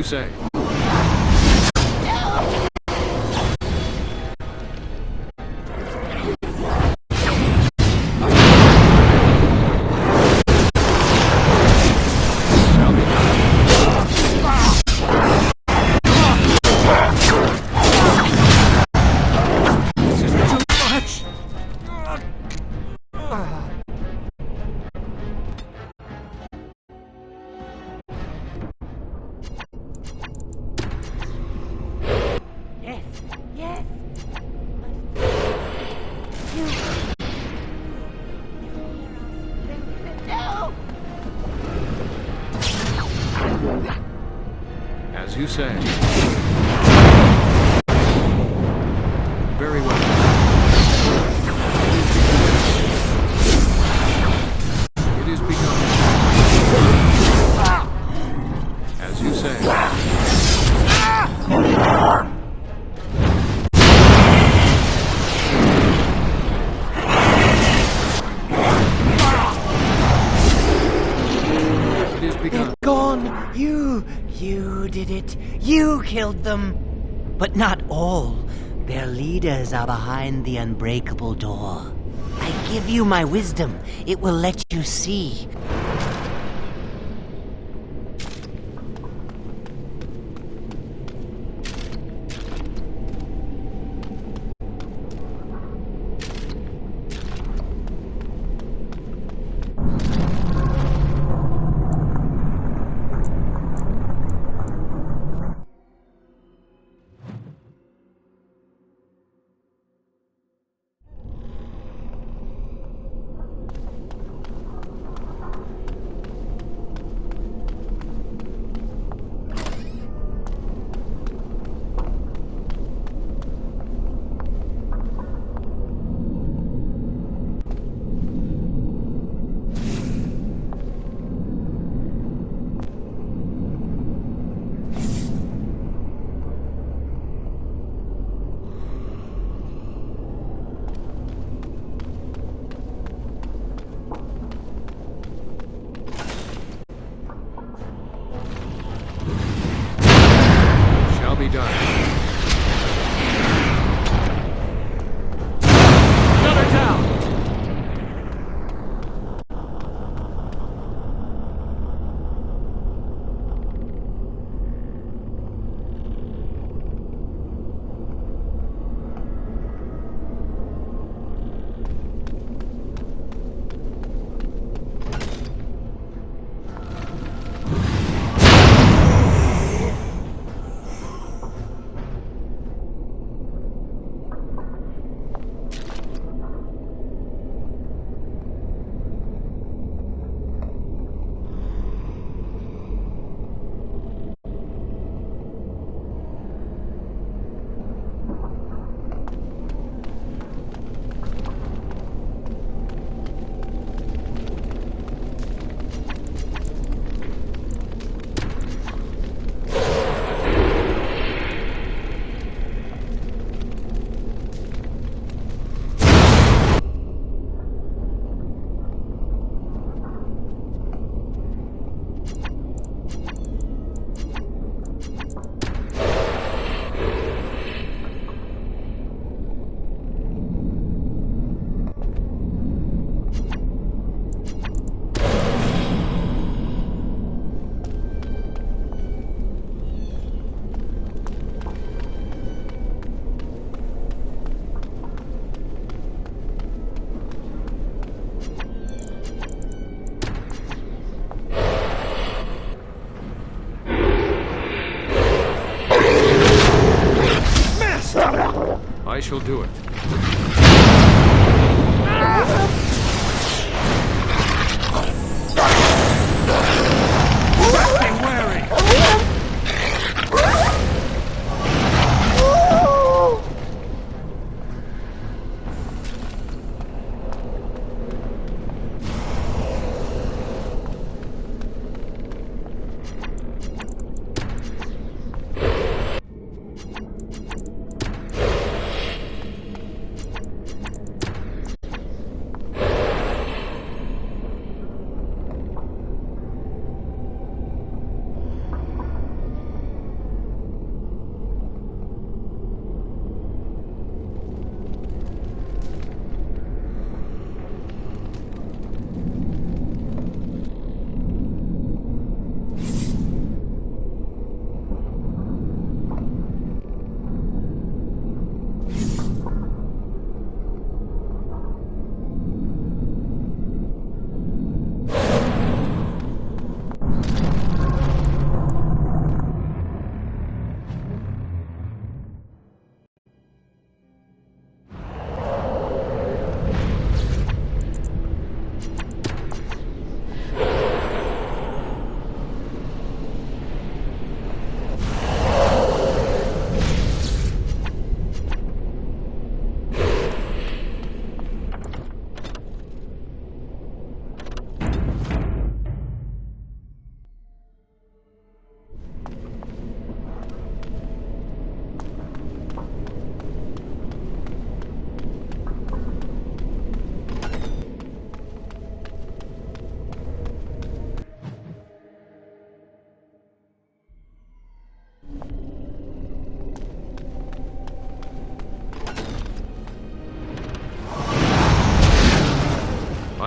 you say. As you say. Very well. It is begun. As you say. It is begun. Gone! You did it. You killed them. But not all. Their leaders are behind the unbreakable door. I give you my wisdom. It will let you see. Be done. Another down. I shall do it. Be wary!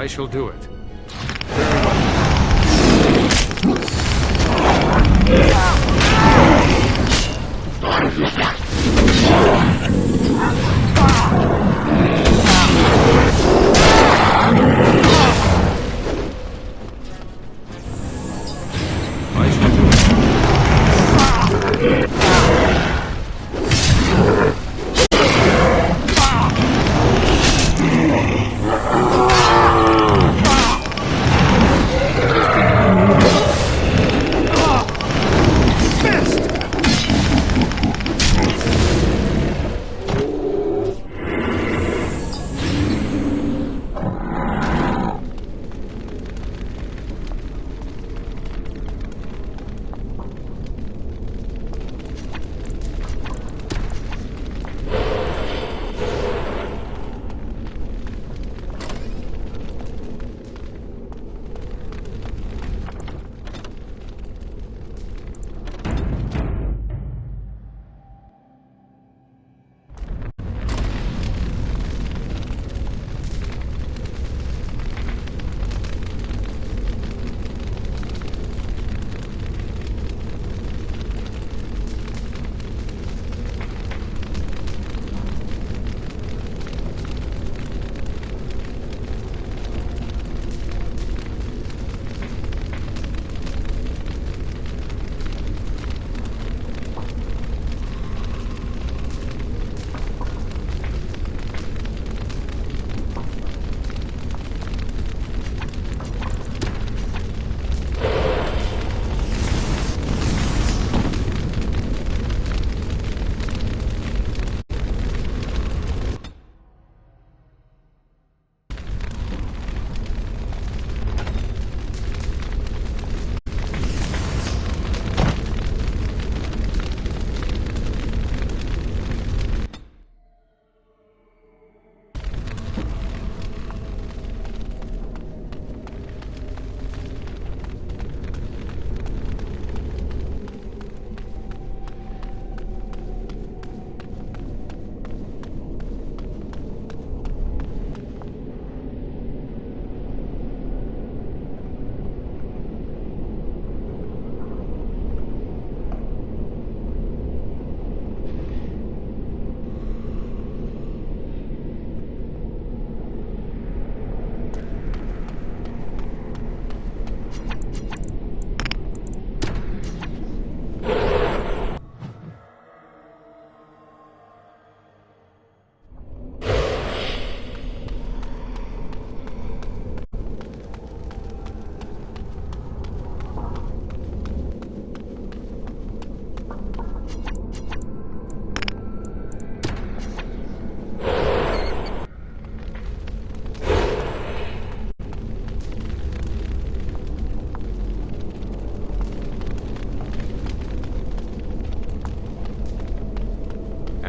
I shall do it. I shall do it.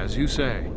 As you say.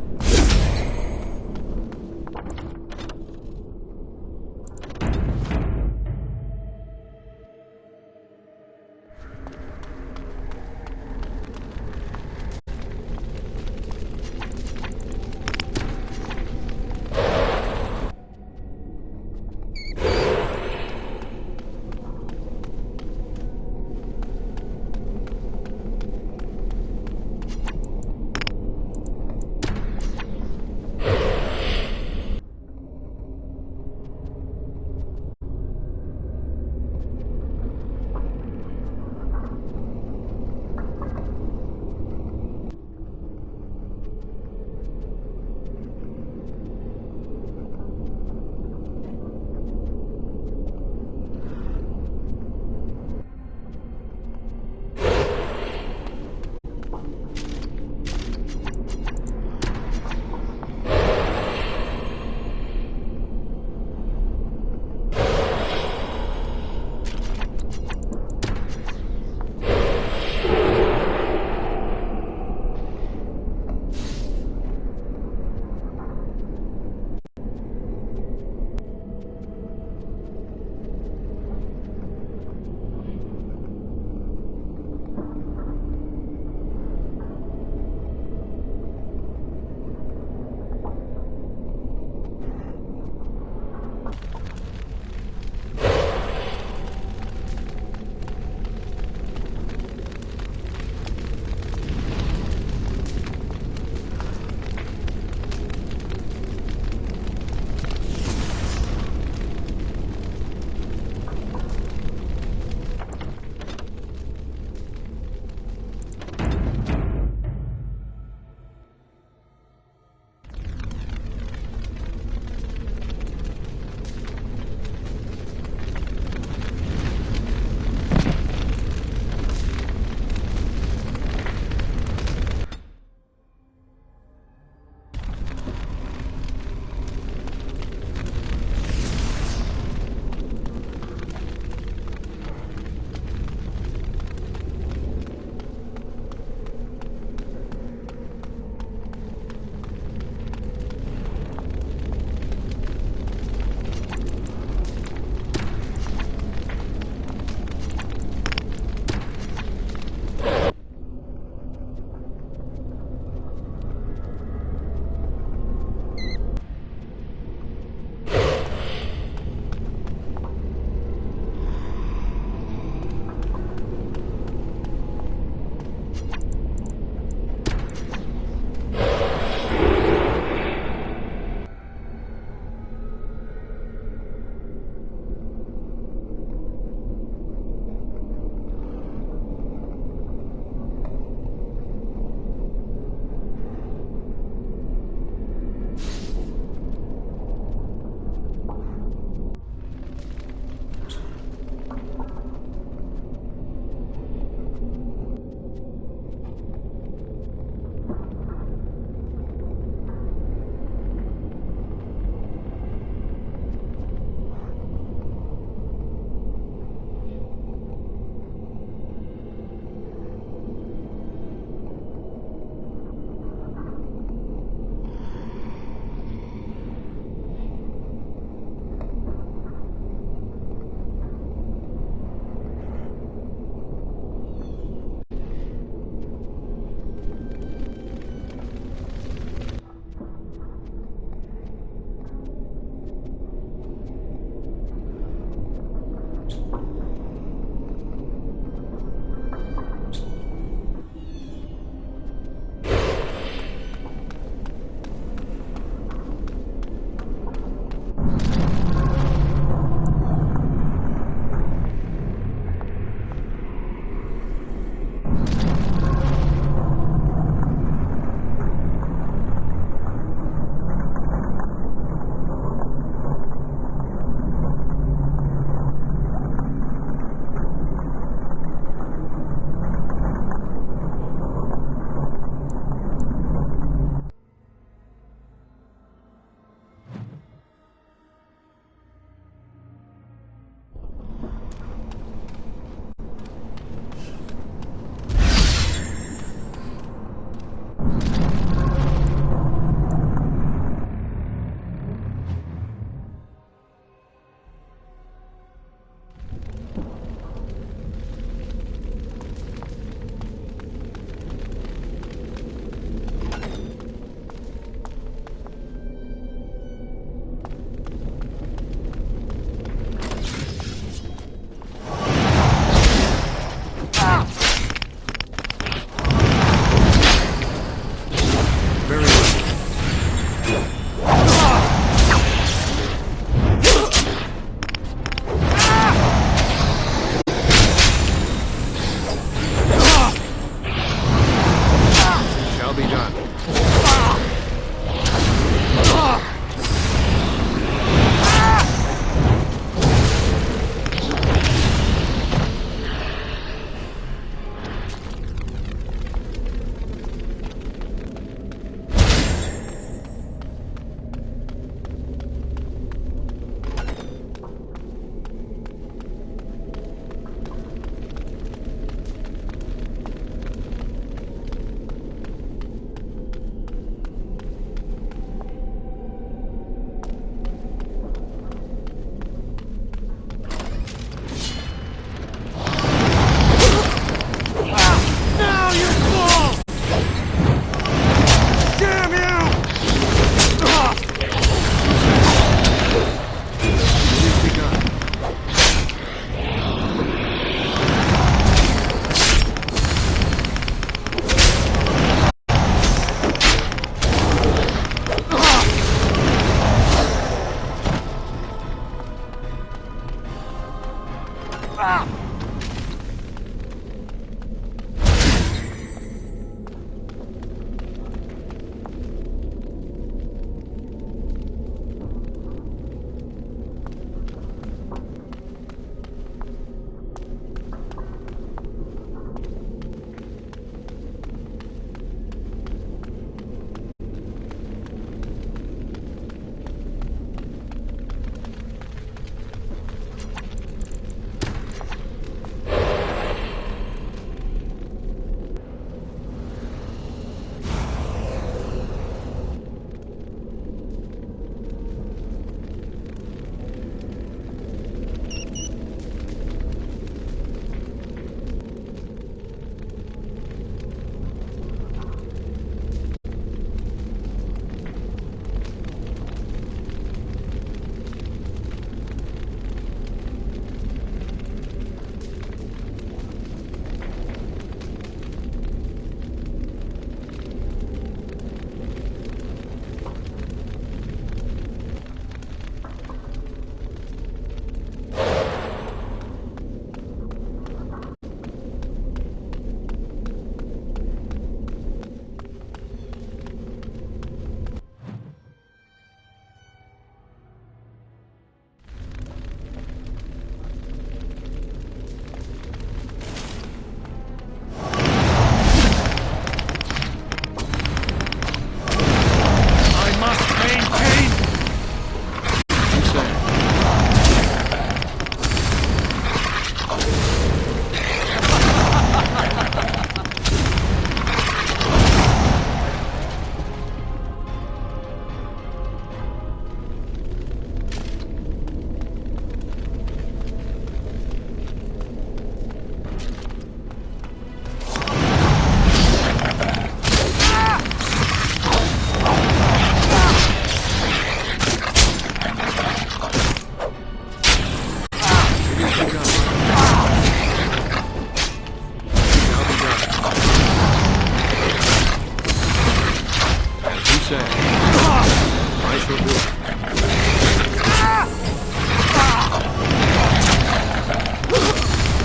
say. I shall do it.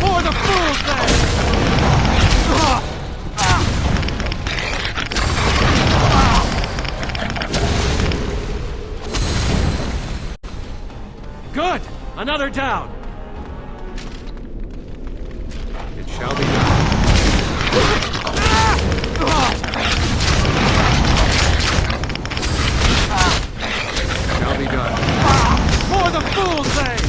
For the fool's sake! Good! Another down! It shall be done. Shall be done. For the fool's sake!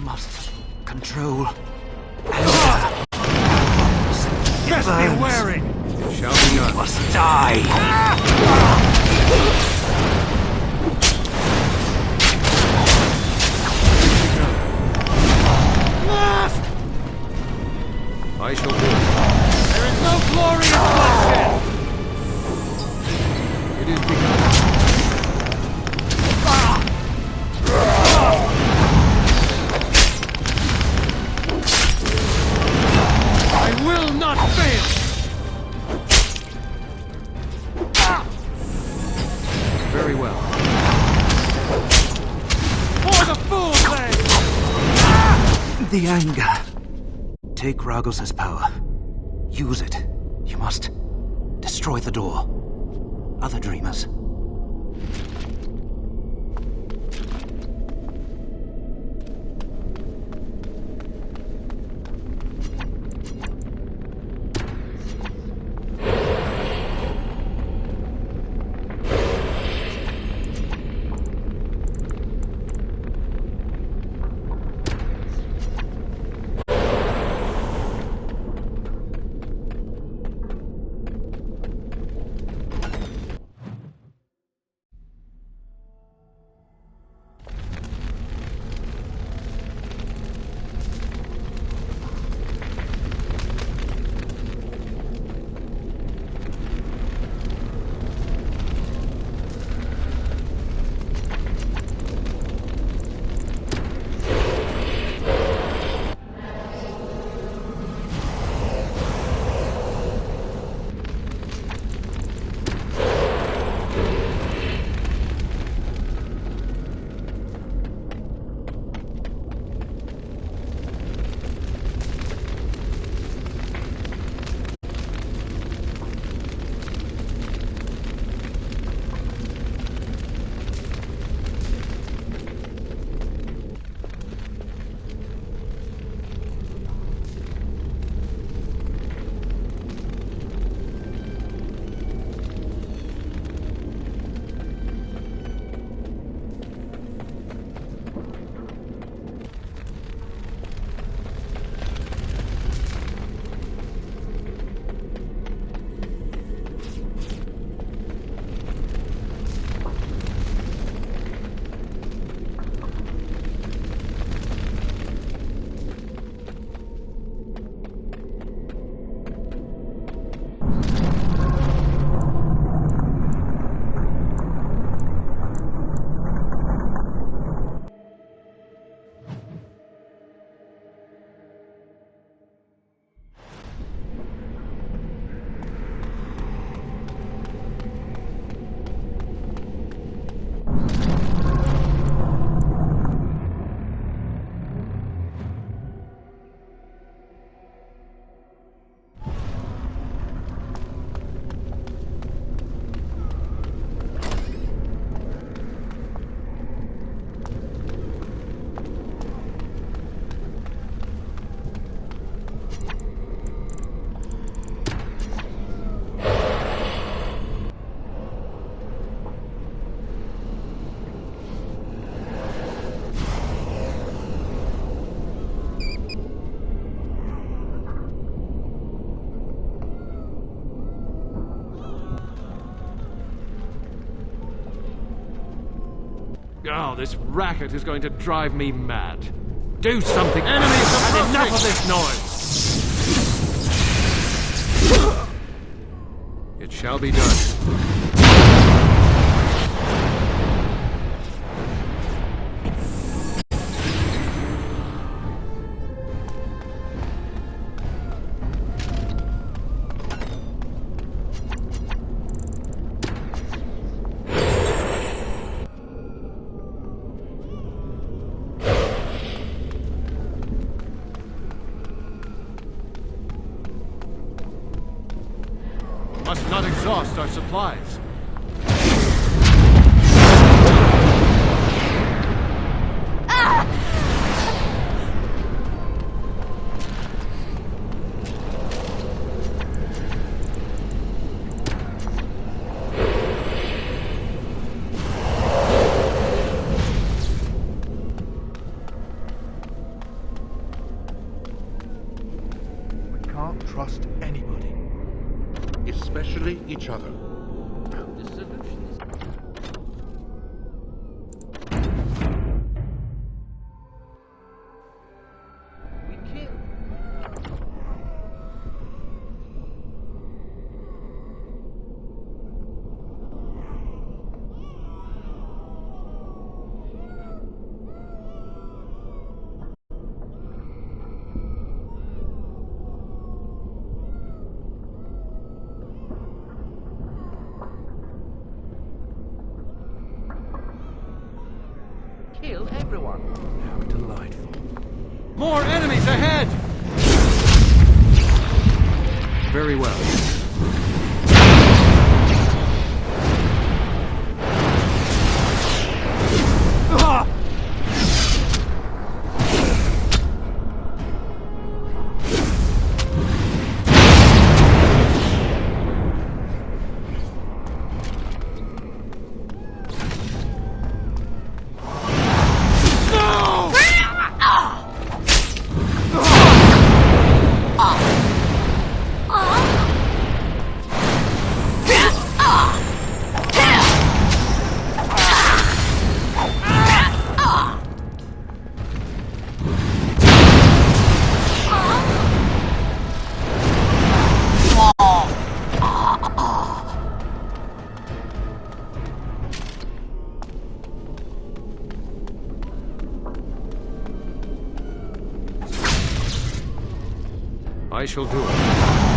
Must control. Best be wary! It shall be done. Must die. Left! I shall do it. There is no glory in bloodshed! It is begun. I will not fail! Very well. For the fool's sake! The anger. Take Ragos' power. Use it. You must destroy the door. Other dreamers. Oh, this racket is going to drive me mad. Do something! Enemies I've had approaching! enough of this noise! shall be done. Must not exhaust our supplies. We can't trust anybody. Especially each other. Kill everyone. How delightful. More enemies ahead! Very well. I shall do it.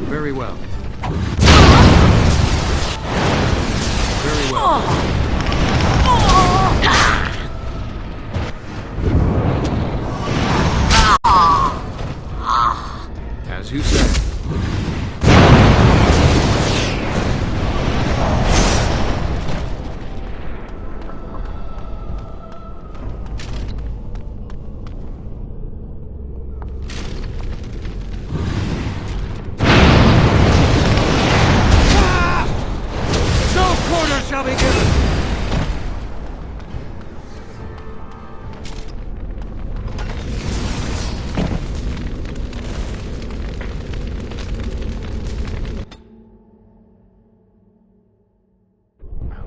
Very well. Very well. As you say. No quarter shall be given!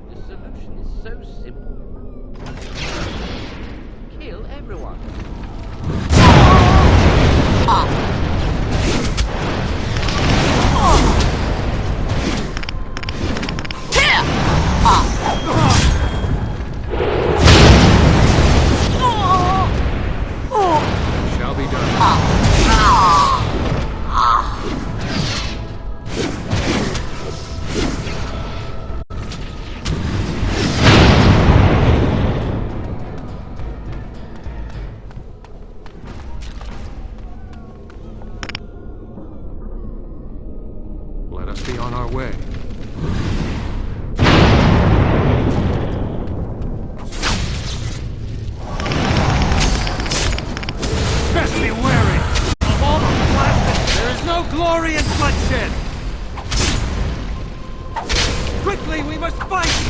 The solution is so simple. Kill everyone. Shall be done. Let us be on our way. Best be wary of all the blasted. There is no glory in bloodshed. Quickly, we must fight!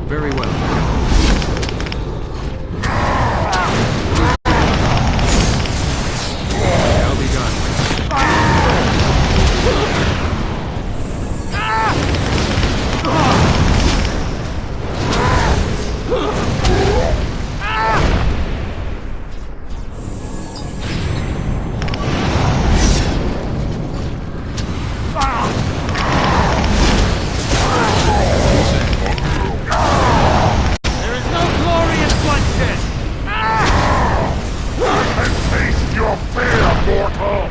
Very well. Shall be done. There is no glory in bloodshed! Taste your fear, mortal!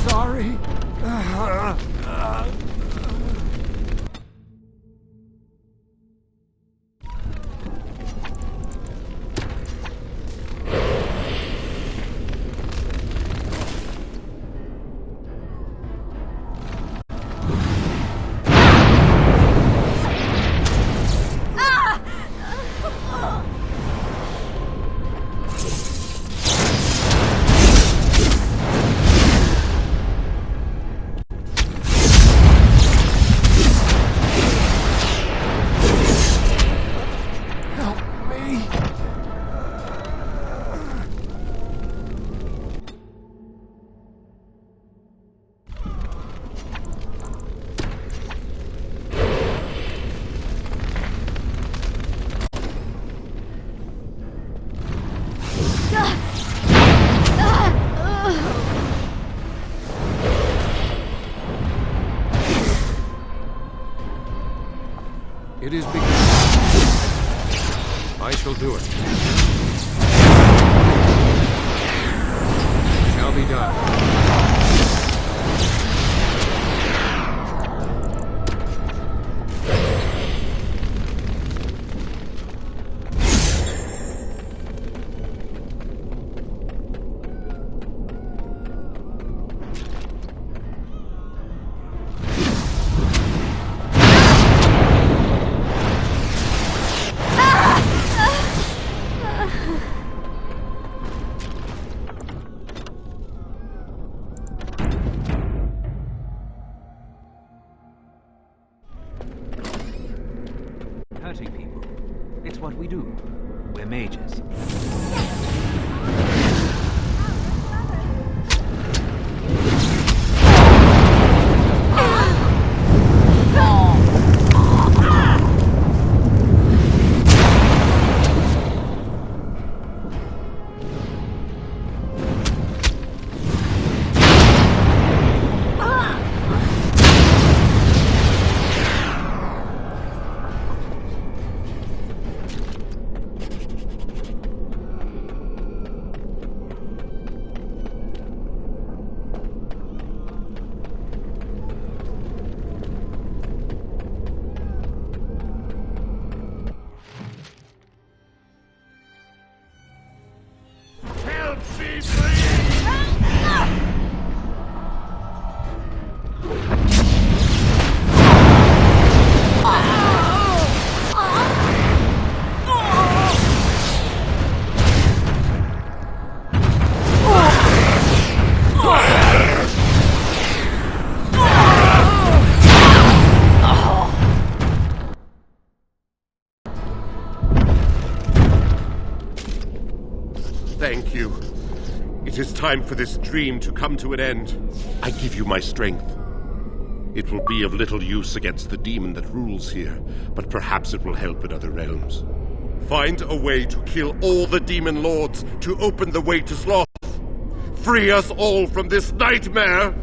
Sorry. It is begun. I shall do it. Shall be done. Hurting people. It's what we do. We're mages. Help me, please! Thank you. It is time for this dream to come to an end. I give you my strength. It will be of little use against the demon that rules here, but perhaps it will help in other realms. Find a way to kill all the demon lords to open the way to Sloth. Free us all from this nightmare!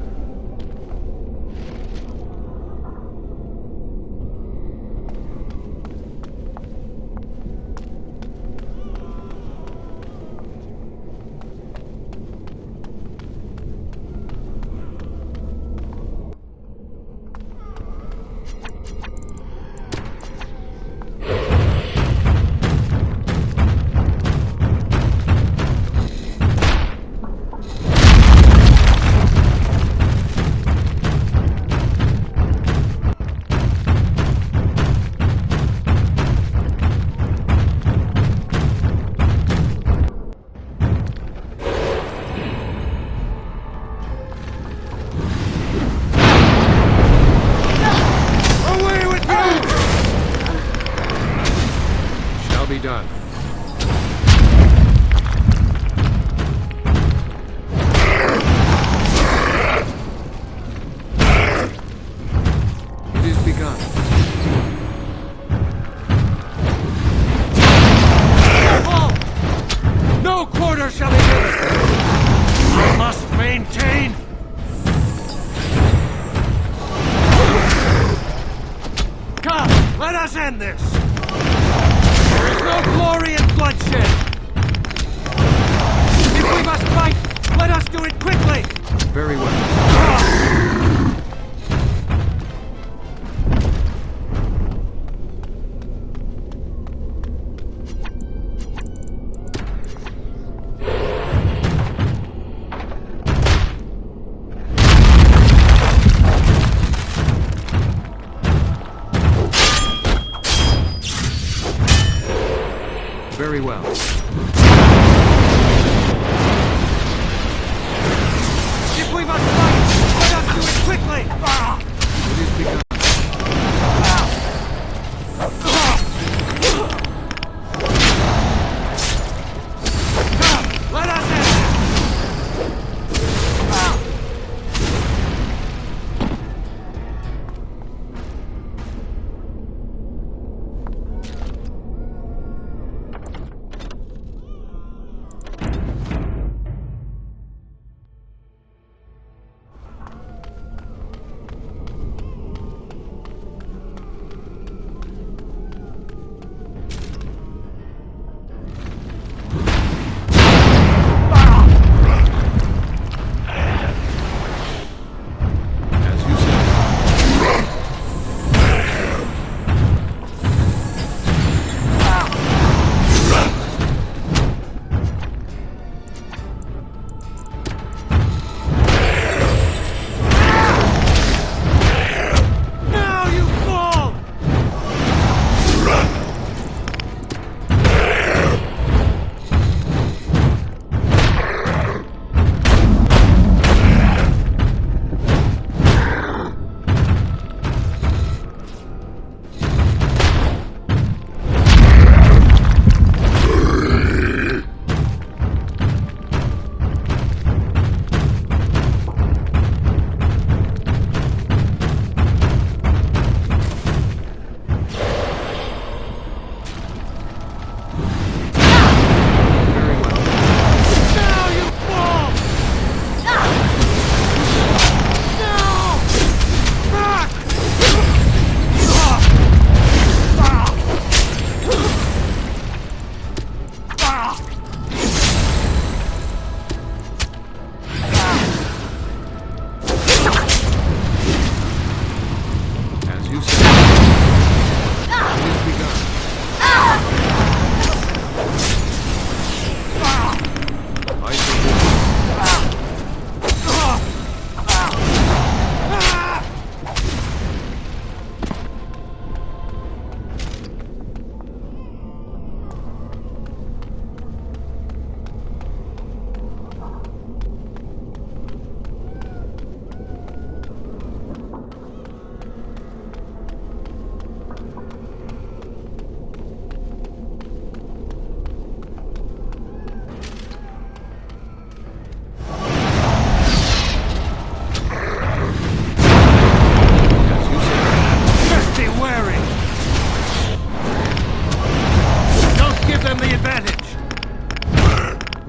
Be done. It is begun. No quarter shall be given! I must maintain! Come, let us end this! There is no glory in bloodshed! If we must fight, let us do it quickly! Very well. Very well. If we must fight, let us do it quickly! It is begun. Come, let us end this!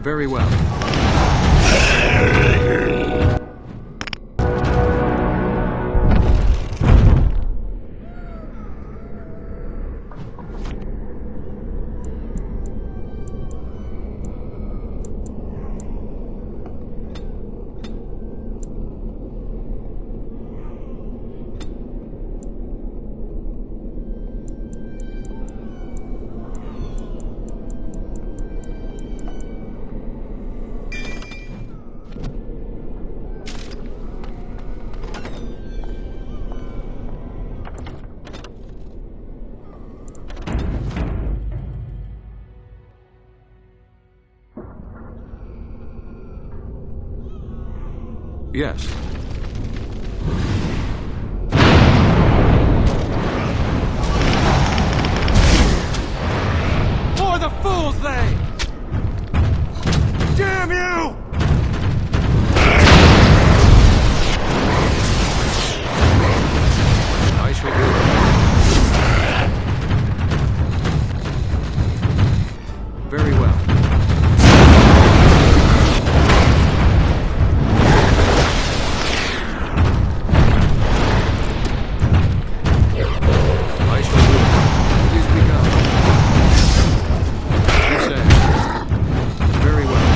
Very well. Yes. For the fools, they! Damn you! I shall do it. Very well. I shall do it. It is begun. You say. Very well.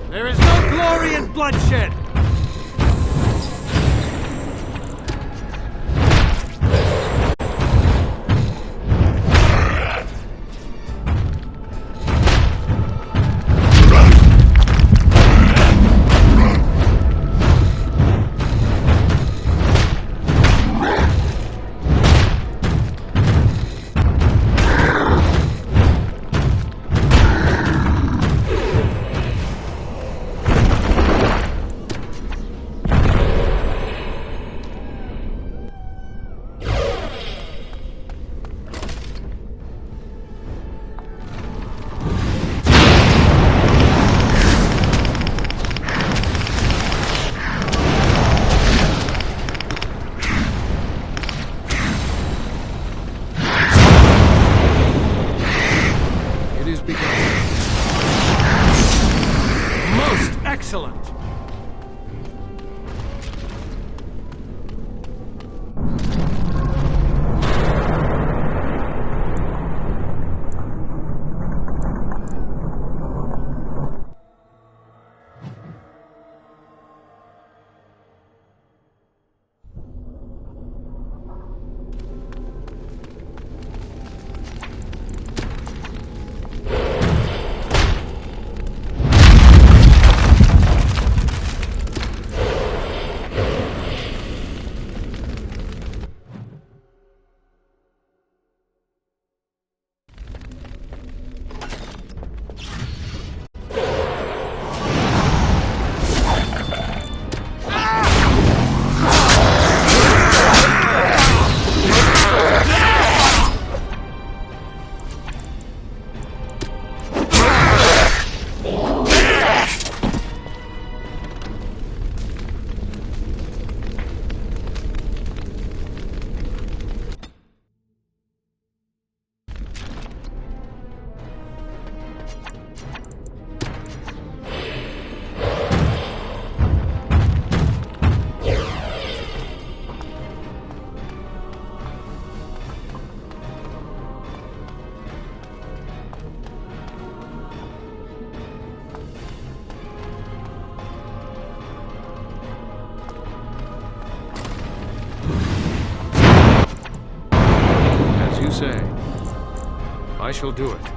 There is no glory in bloodshed! you say. I shall do it.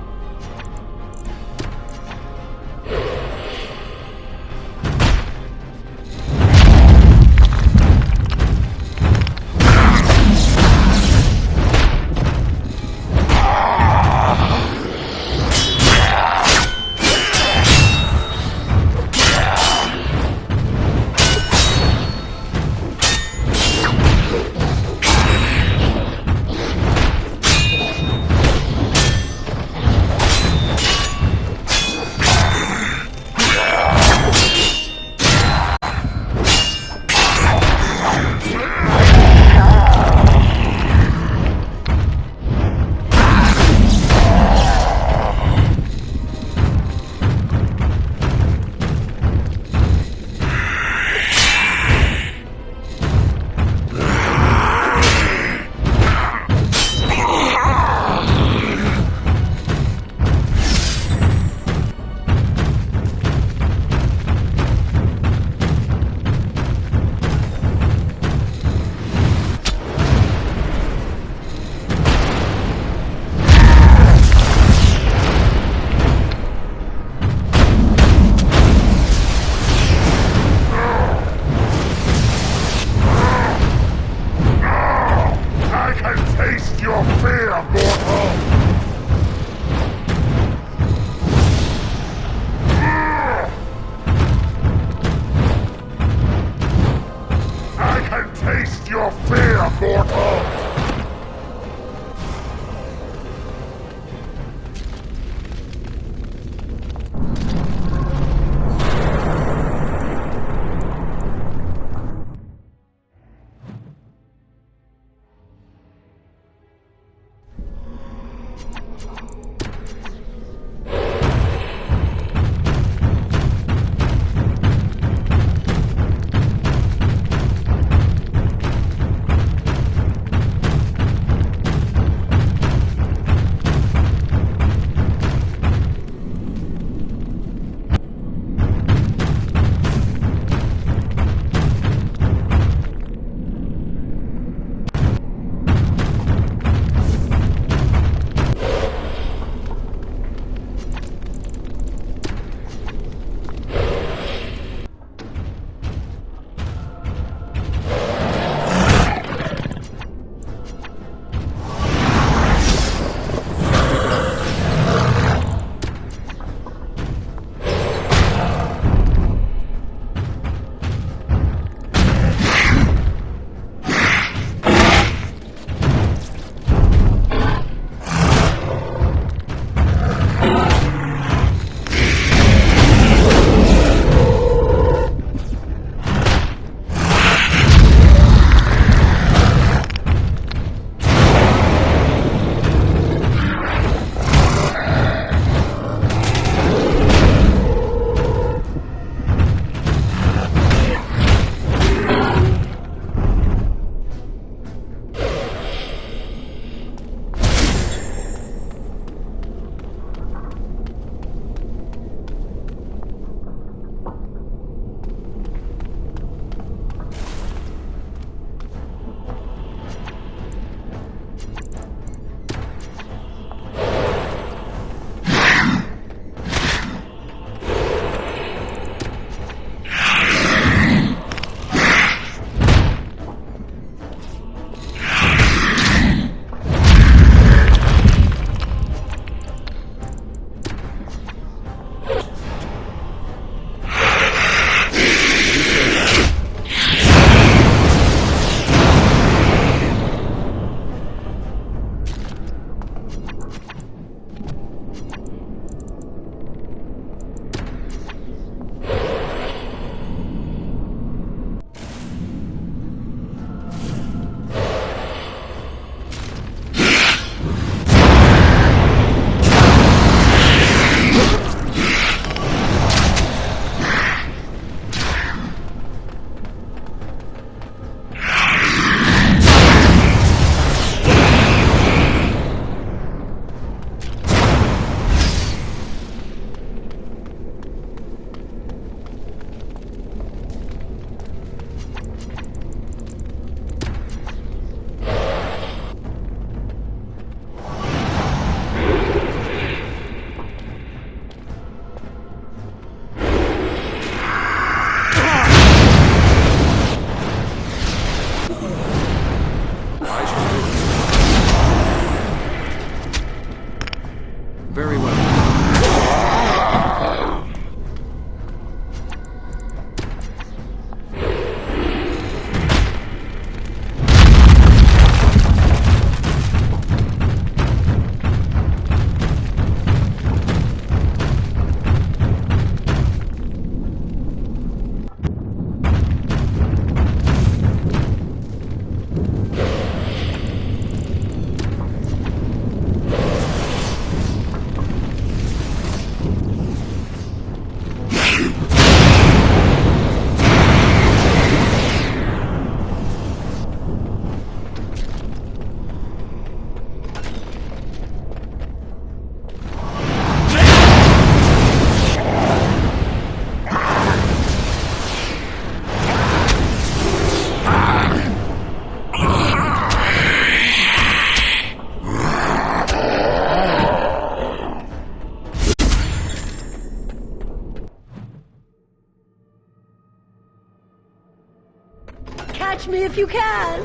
Catch me if you can!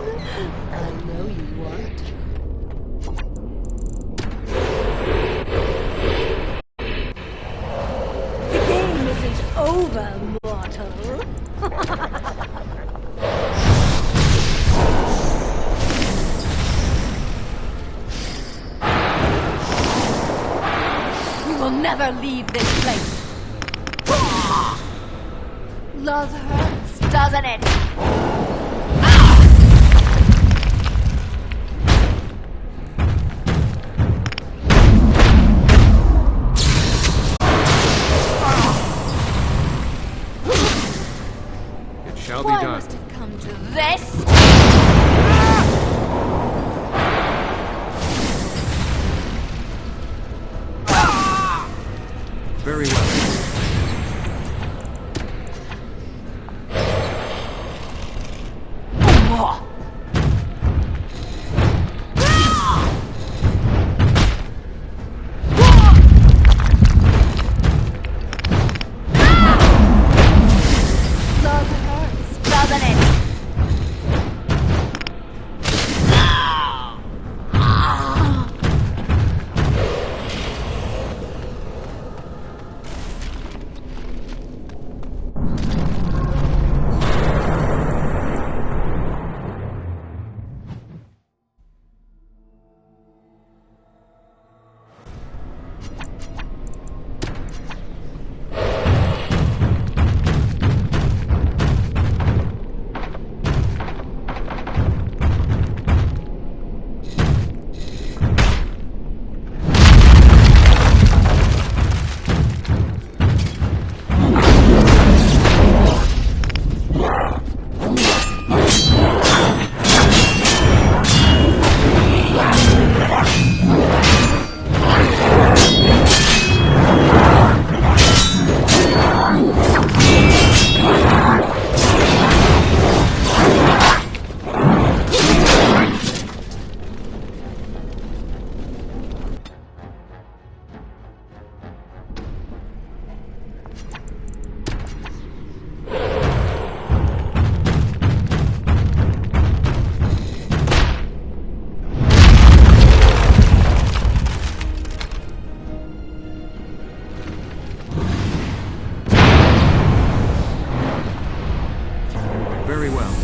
I know you won't. The game isn't over, mortal. We will never leave this place. Love hurts, doesn't it? It shall be Why done. must it come to this? Very well. Love hurts, doesn't it? Very well.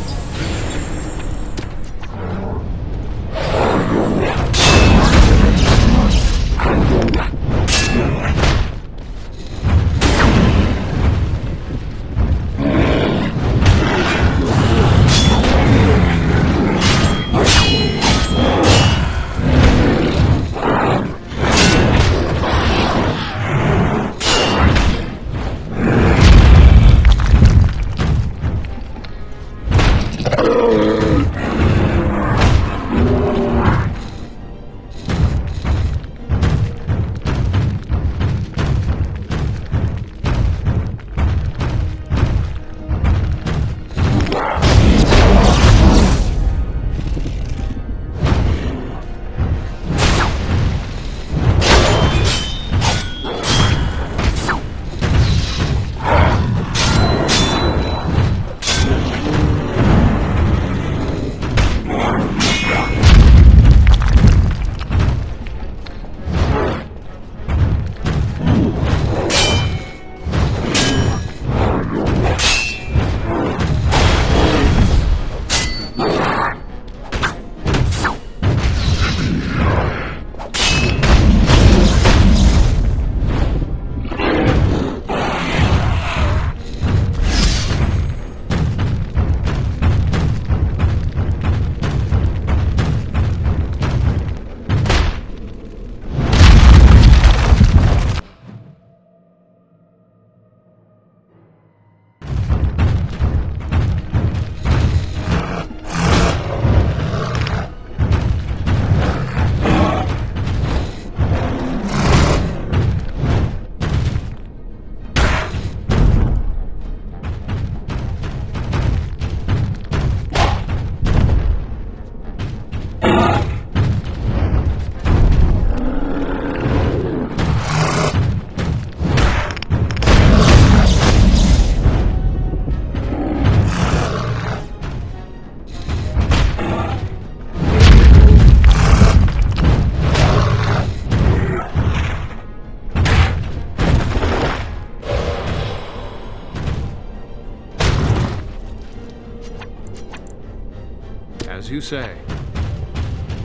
As you say.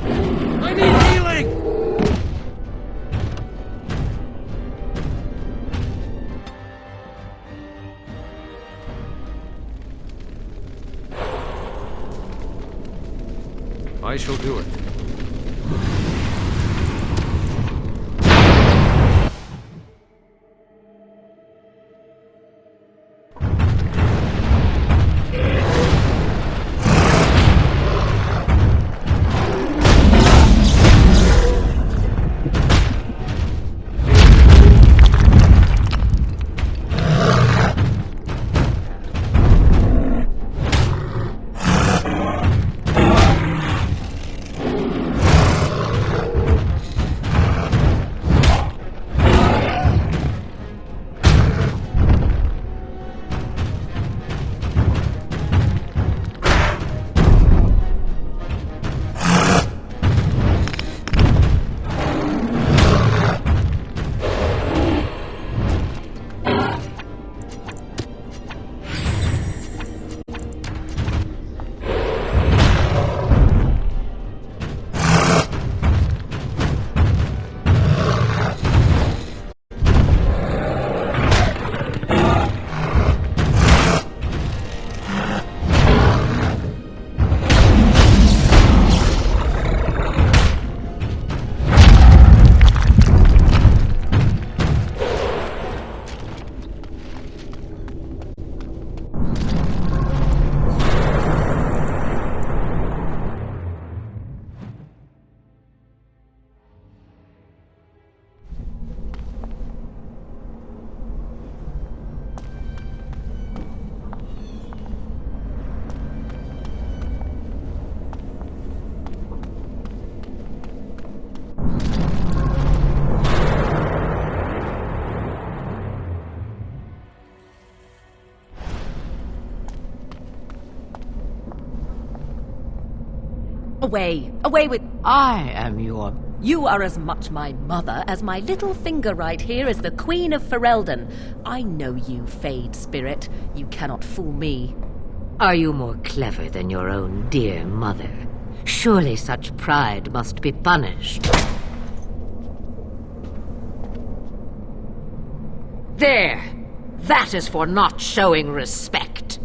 I need healing! I shall do it. Away! Away with... I am your... You are as much my mother as my little finger right here is the Queen of Ferelden. I know you, Fade Spirit. You cannot fool me. Are you more clever than your own dear mother? Surely such pride must be punished. There! That is for not showing respect.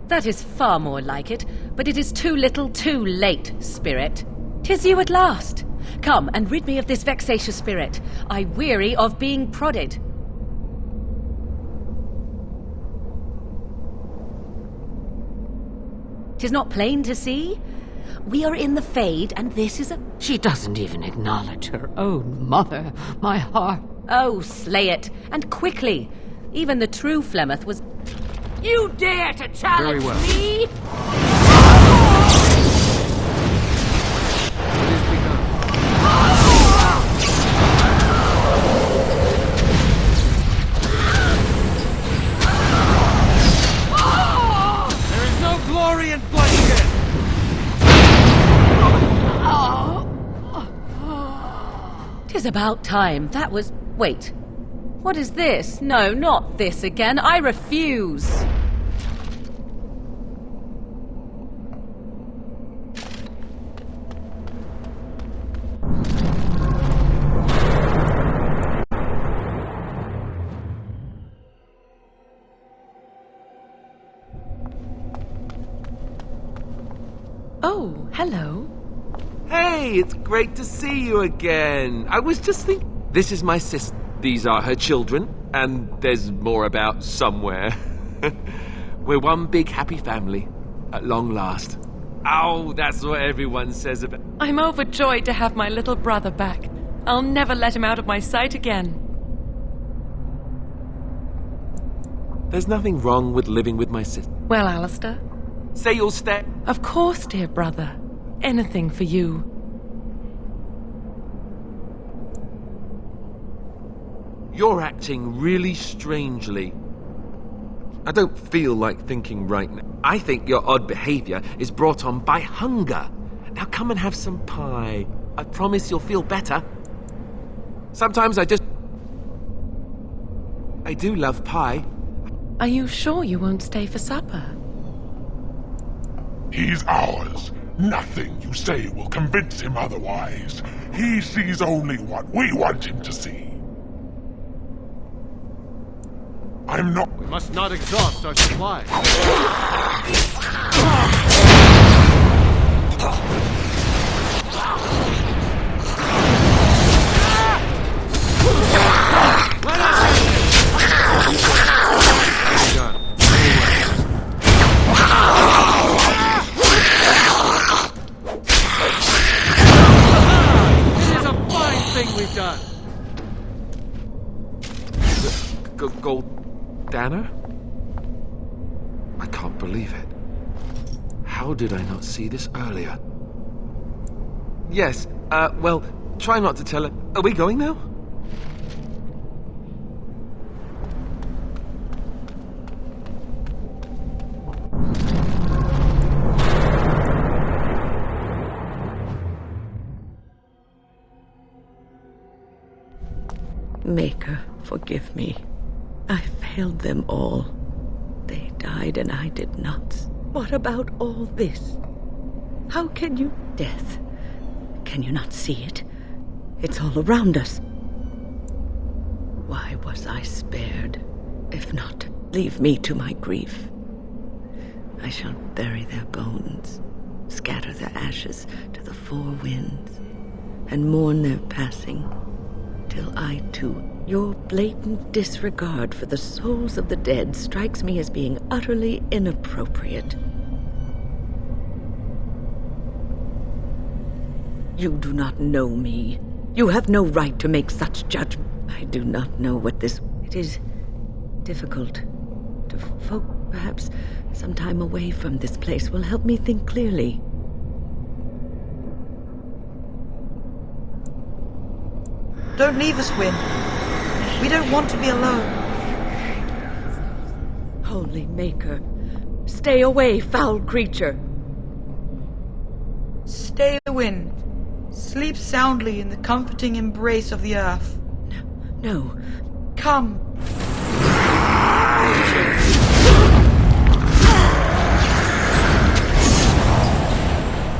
That is far more like it, but it is too little too late, Spirit. 'Tis you at last. Come and rid me of this vexatious spirit. I weary of being prodded. 'Tis not plain to see? We are in the Fade, and this is a... She doesn't even acknowledge her own mother. My heart... Oh, slay it, and quickly. Even the true Flemeth was... You dare to challenge Very well. me? It is begun. There is no glory in bloodshed! "'Tis about time. That was... Wait. What is this? No, not this again. I refuse. Oh, hello. Hey, it's great to see you again. I was just thinking... This is my sister. These are her children, and there's more about somewhere. We're one big happy family, at long last. Oh, that's what everyone says about... I'm overjoyed to have my little brother back. I'll never let him out of my sight again. There's nothing wrong with living with my sister. Well, Alistair? Say you'll stay... Of course, dear brother. Anything for you. You're acting really strangely. I don't feel like thinking right now. I think your odd behavior is brought on by hunger. Now come and have some pie. I promise you'll feel better. Sometimes I do love pie. Are you sure you won't stay for supper? He's ours. Nothing you say will convince him otherwise. He sees only what we want him to see. I'm not... We must not exhaust our supplies. Let us Done. Very well. It is a fine thing we've done. Goldana? I can't believe it. How did I not see this earlier? Yes, well, try not to tell her. Are we going now? Maker, forgive me. I failed them all. They died and I did not. What about all this? How can you... Death. Can you not see it? It's all around us. Why was I spared? If not, leave me to my grief. I shall bury their bones, scatter their ashes to the four winds, and mourn their passing, till I too... Your blatant disregard for the souls of the dead strikes me as being utterly inappropriate. You do not know me. You have no right to make such judgment. I do not know what this... It is difficult to perhaps some time away from this place will help me think clearly. Don't leave us, Wynne. We don't want to be alone. Holy Maker, stay away, foul creature. Stay, Wynne. Sleep soundly in the comforting embrace of the earth. No. Come.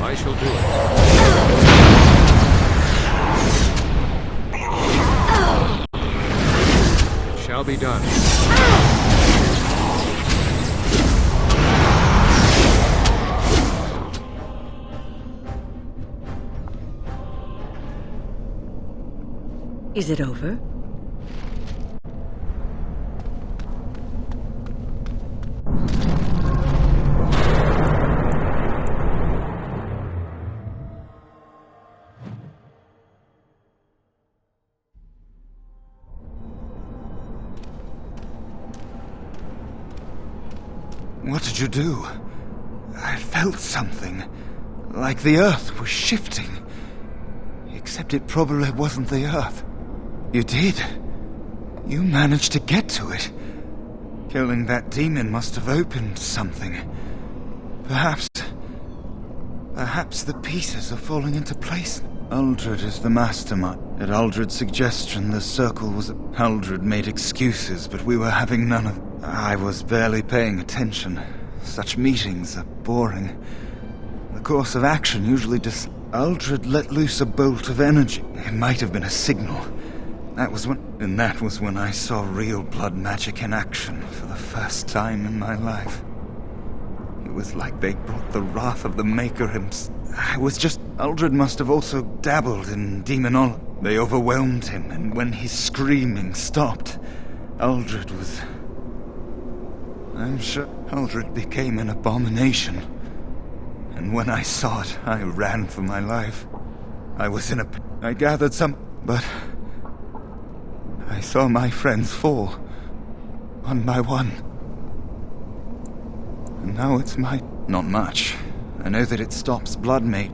I shall do it. Shall be done. Is it over? What did you do? I felt something. Like the earth was shifting. Except it probably wasn't the earth. You did. You managed to get to it. Killing that demon must have opened something. Perhaps the pieces are falling into place. Uldred is the mastermind. At Uldred's suggestion, the circle was... Uldred made excuses, but we were having none of... I was barely paying attention. Such meetings are boring. The course of action usually Uldred let loose a bolt of energy. It might have been a signal. That was when I saw real blood magic in action for the first time in my life. It was like they brought the wrath of the Maker himself. I was just... Uldred must have also dabbled in demonology. They overwhelmed him, and when his screaming stopped, Uldred was... I'm sure Uldred became an abomination. And when I saw it, I ran for my life. I was I gathered some... But... I saw my friends fall. One by one. And now it's my... Not much. I know that it stops blood mate.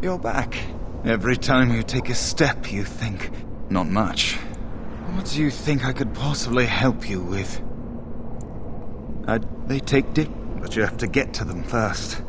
You're back. Every time you take a step, you think, not much. What do you think I could possibly help you with? They take dip, but you have to get to them first.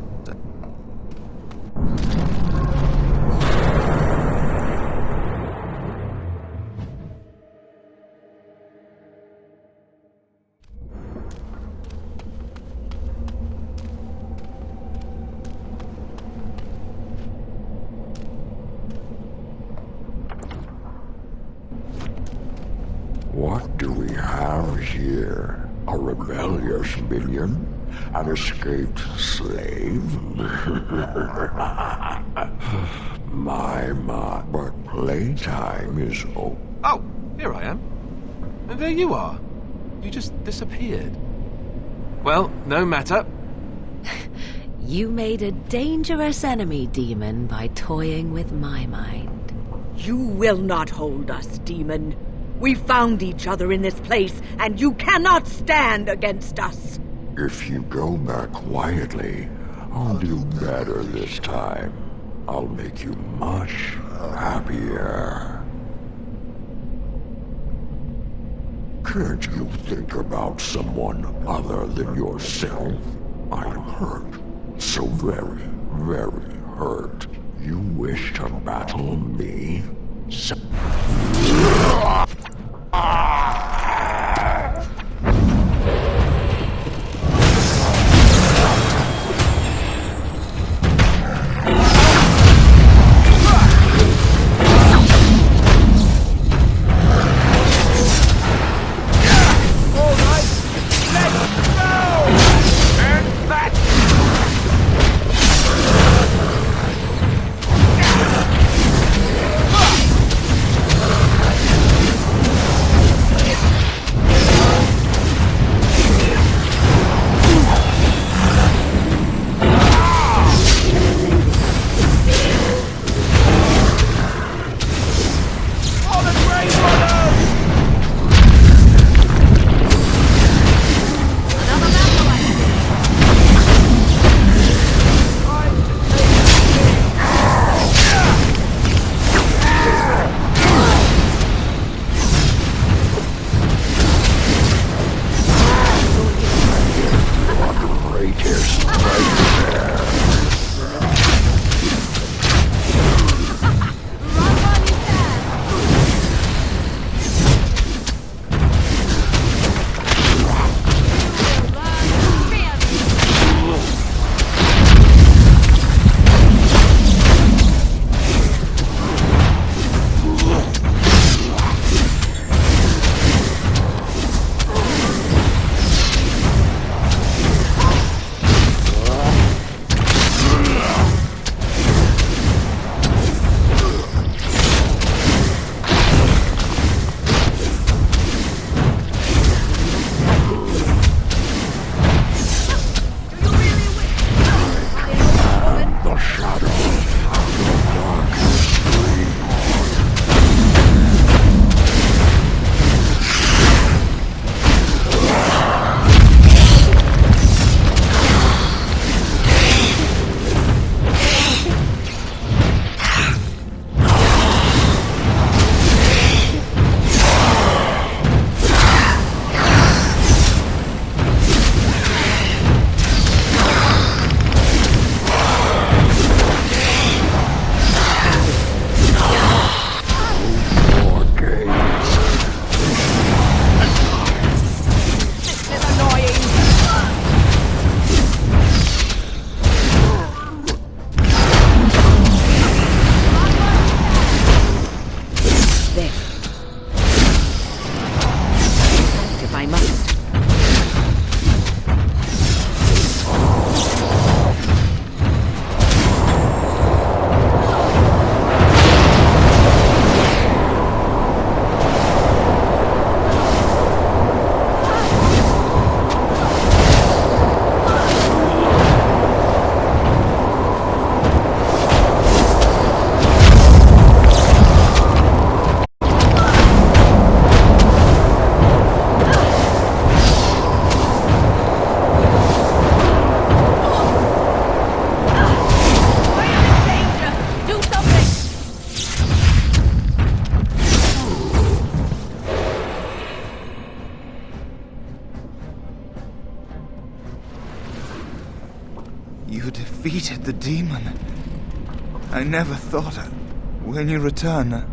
What do we have here? A rebellious minion? An escaped slave? My, but playtime is over. Oh, here I am. And there you are. You just disappeared. Well, no matter. You made a dangerous enemy, demon, by toying with my mind. You will not hold us, demon. We found each other in this place, and you cannot stand against us. If you go back quietly, I'll do better this time. I'll make you much happier. Can't you think about someone other than yourself? I'm hurt. So very, very hurt. You wish to battle me? So defeated the demon. I never thought it. When you return,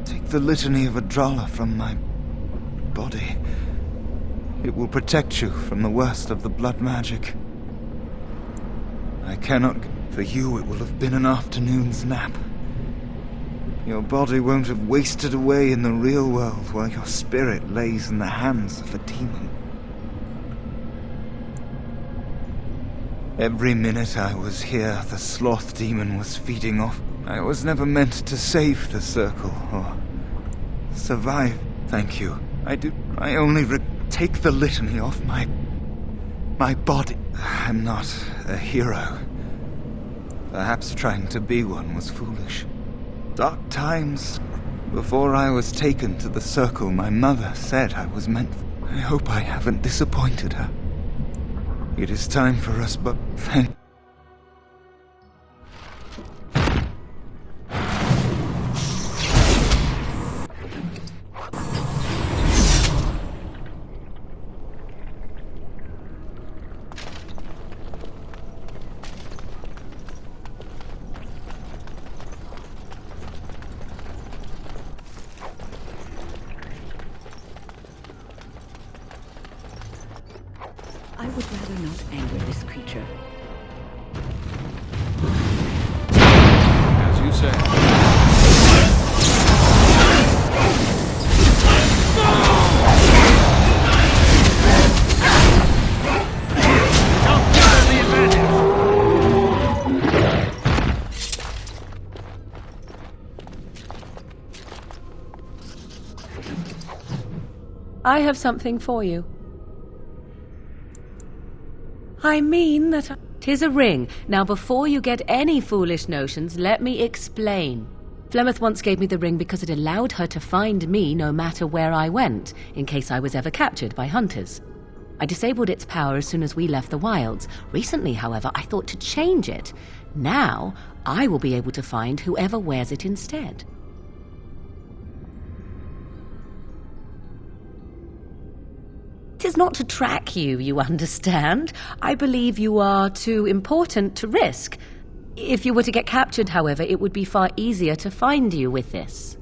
take the litany of Adralla from my body. It will protect you from the worst of the blood magic. I cannot... For you, it will have been an afternoon's nap. Your body won't have wasted away in the real world while your spirit lays in the hands of a demon. Every minute I was here, the sloth demon was feeding off. I was never meant to save the circle, or survive. Thank you. I only take the litany off my body. I'm not a hero. Perhaps trying to be one was foolish. Dark times, before I was taken to the circle, my mother said I was meant for. I hope I haven't disappointed her. It is time for us, but thank... I would rather not anger this creature. As you say. I have something for you. I mean that 'tis a ring. Now, before you get any foolish notions, let me explain. Flemeth once gave me the ring because it allowed her to find me no matter where I went, in case I was ever captured by hunters. I disabled its power as soon as we left the wilds. Recently, however, I thought to change it. Now, I will be able to find whoever wears it instead. It is not to track you, you understand. I believe you are too important to risk. If you were to get captured, however, it would be far easier to find you with this.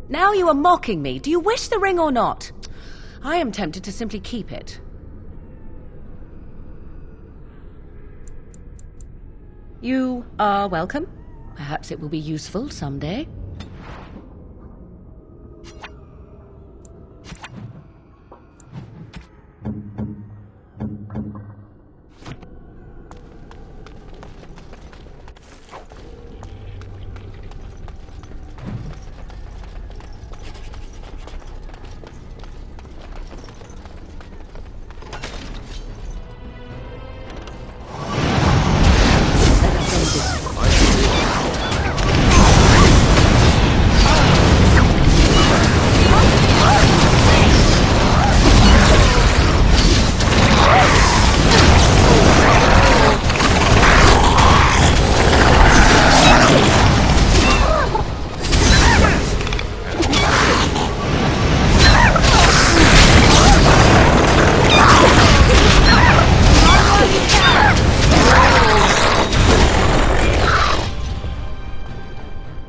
Now you are mocking me. Do you wish the ring or not? I am tempted to simply keep it. You are welcome. Perhaps it will be useful someday.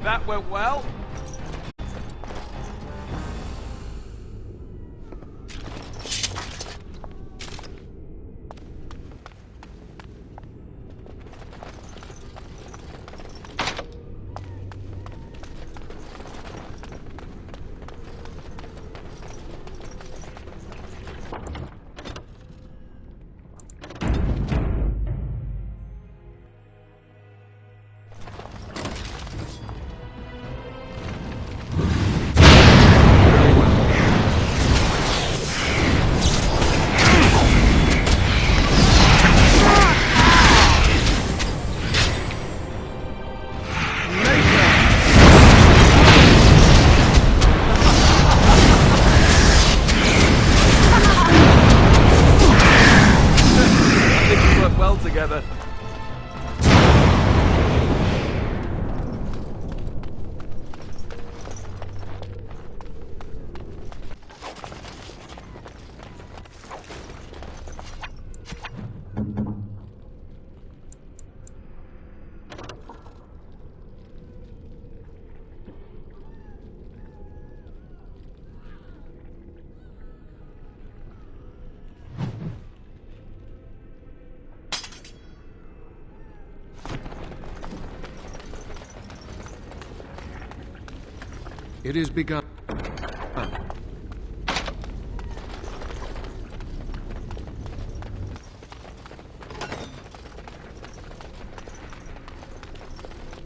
That went well. Together. It is begun.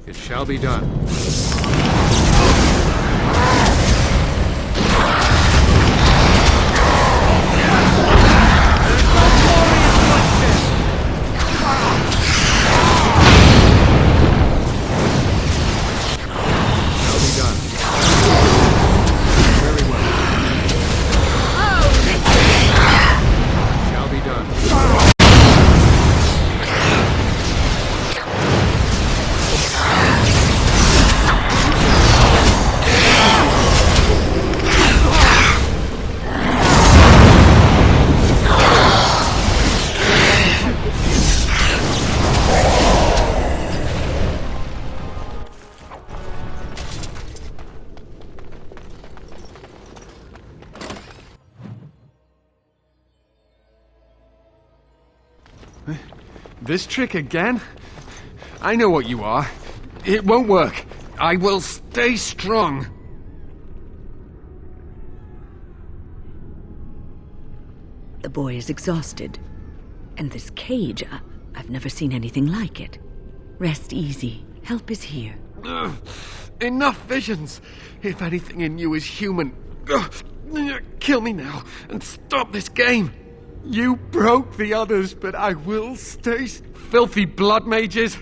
It shall be done. This trick again? I know what you are. It won't work. I will stay strong. The boy is exhausted. And this cage, I've never seen anything like it. Rest easy. Help is here. Ugh. Enough visions. If anything in you is human, kill me now and stop this game. You broke the others, but I will stay. Filthy blood mages,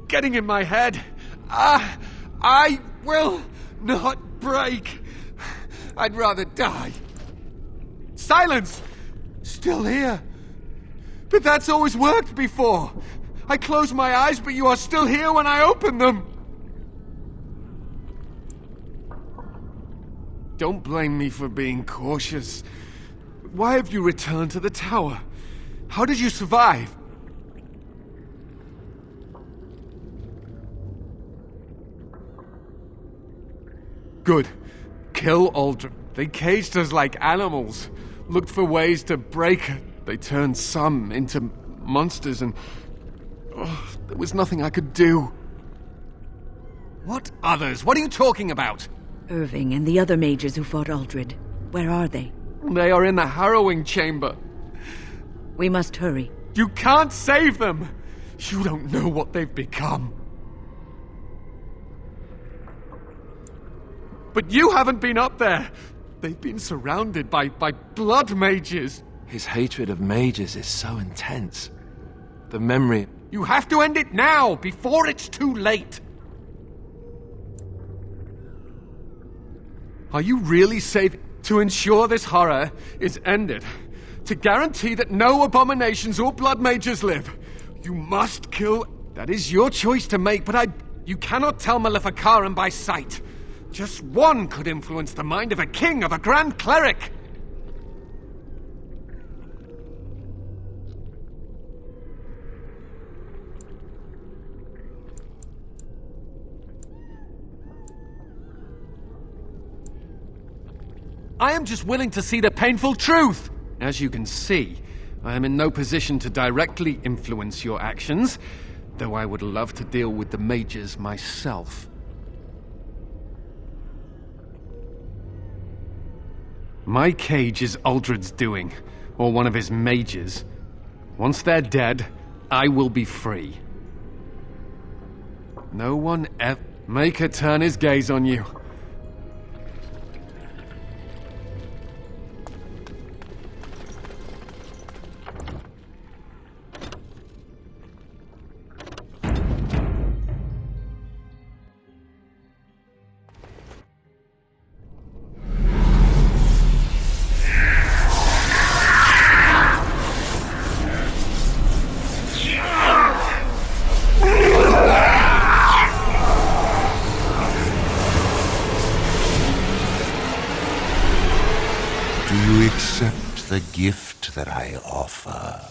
getting in my head. I will not break. I'd rather die. Silence! Still here. But that's always worked before. I close my eyes, but you are still here when I open them. Don't blame me for being cautious. Why have you returned to the tower? How did you survive? Good. Kill Aldrin. They caged us like animals. Looked for ways to break it. They turned some into monsters and... there was nothing I could do. What others? What are you talking about? Irving and the other mages who fought Uldred. Where are they? They are in the harrowing chamber. We must hurry. You can't save them! You don't know what they've become. But you haven't been up there. They've been surrounded by blood mages. His hatred of mages is so intense. The memory... You have to end it now, before it's too late. Are you really saving... To ensure this horror is ended, to guarantee that no abominations or blood mages live, you must kill... That is your choice to make, but you cannot tell Maleficarum by sight. Just one could influence the mind of a king, of a grand cleric. I am just willing to see the painful truth. As you can see, I am in no position to directly influence your actions, though I would love to deal with the mages myself. My cage is Uldred's doing, or one of his mages. Once they're dead, I will be free. No one ever... Maker turn his gaze on you. The gift that I offer.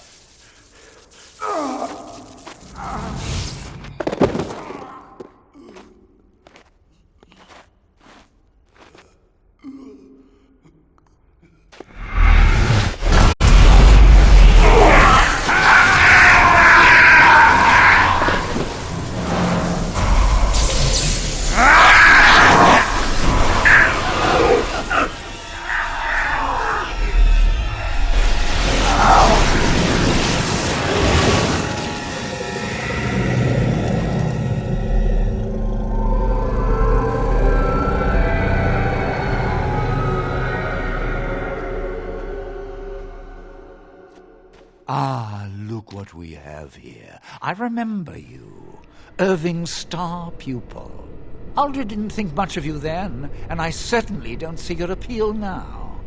what we have here. I remember you. Irving's star pupil. Aldred didn't think much of you then, and I certainly don't see your appeal now.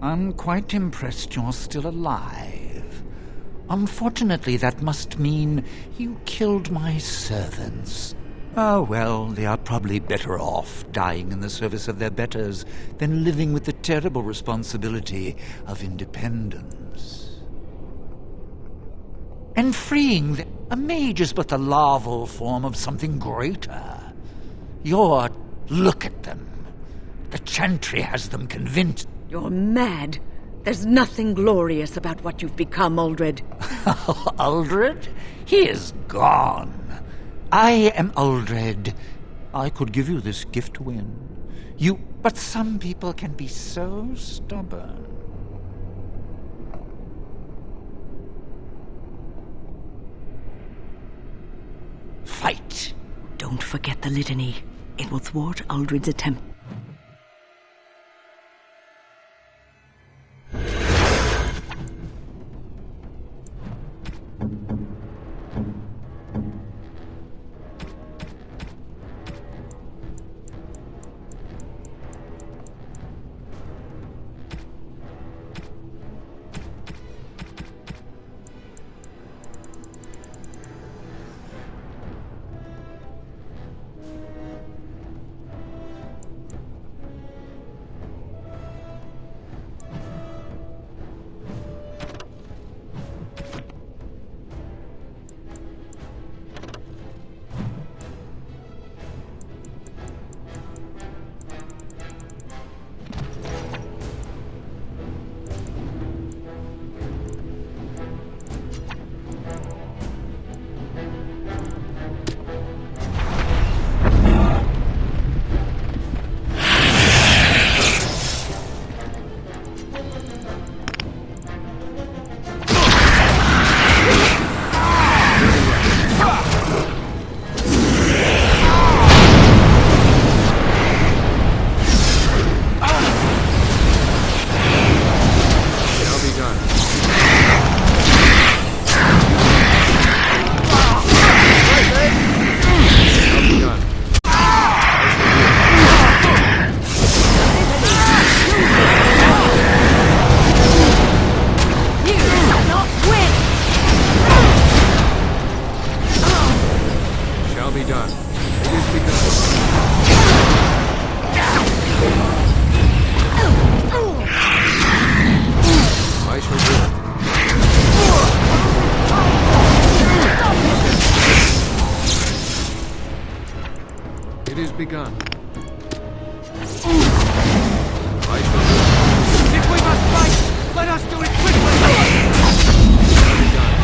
I'm quite impressed you're still alive. Unfortunately, that must mean you killed my servants. Oh, well, they are probably better off dying in the service of their betters than living with the terrible responsibility of independence. And freeing them. A mage is but the larval form of something greater. Look at them. The Chantry has them convinced. You're mad. There's nothing glorious about what you've become, Uldred. Uldred? He is gone. I am Uldred. I could give you this gift to win. But some people can be so stubborn. Fight. Don't forget the litany. It will thwart Uldred's attempt. begun. I shall do it. If we must fight, let us do it quickly! Shall be done.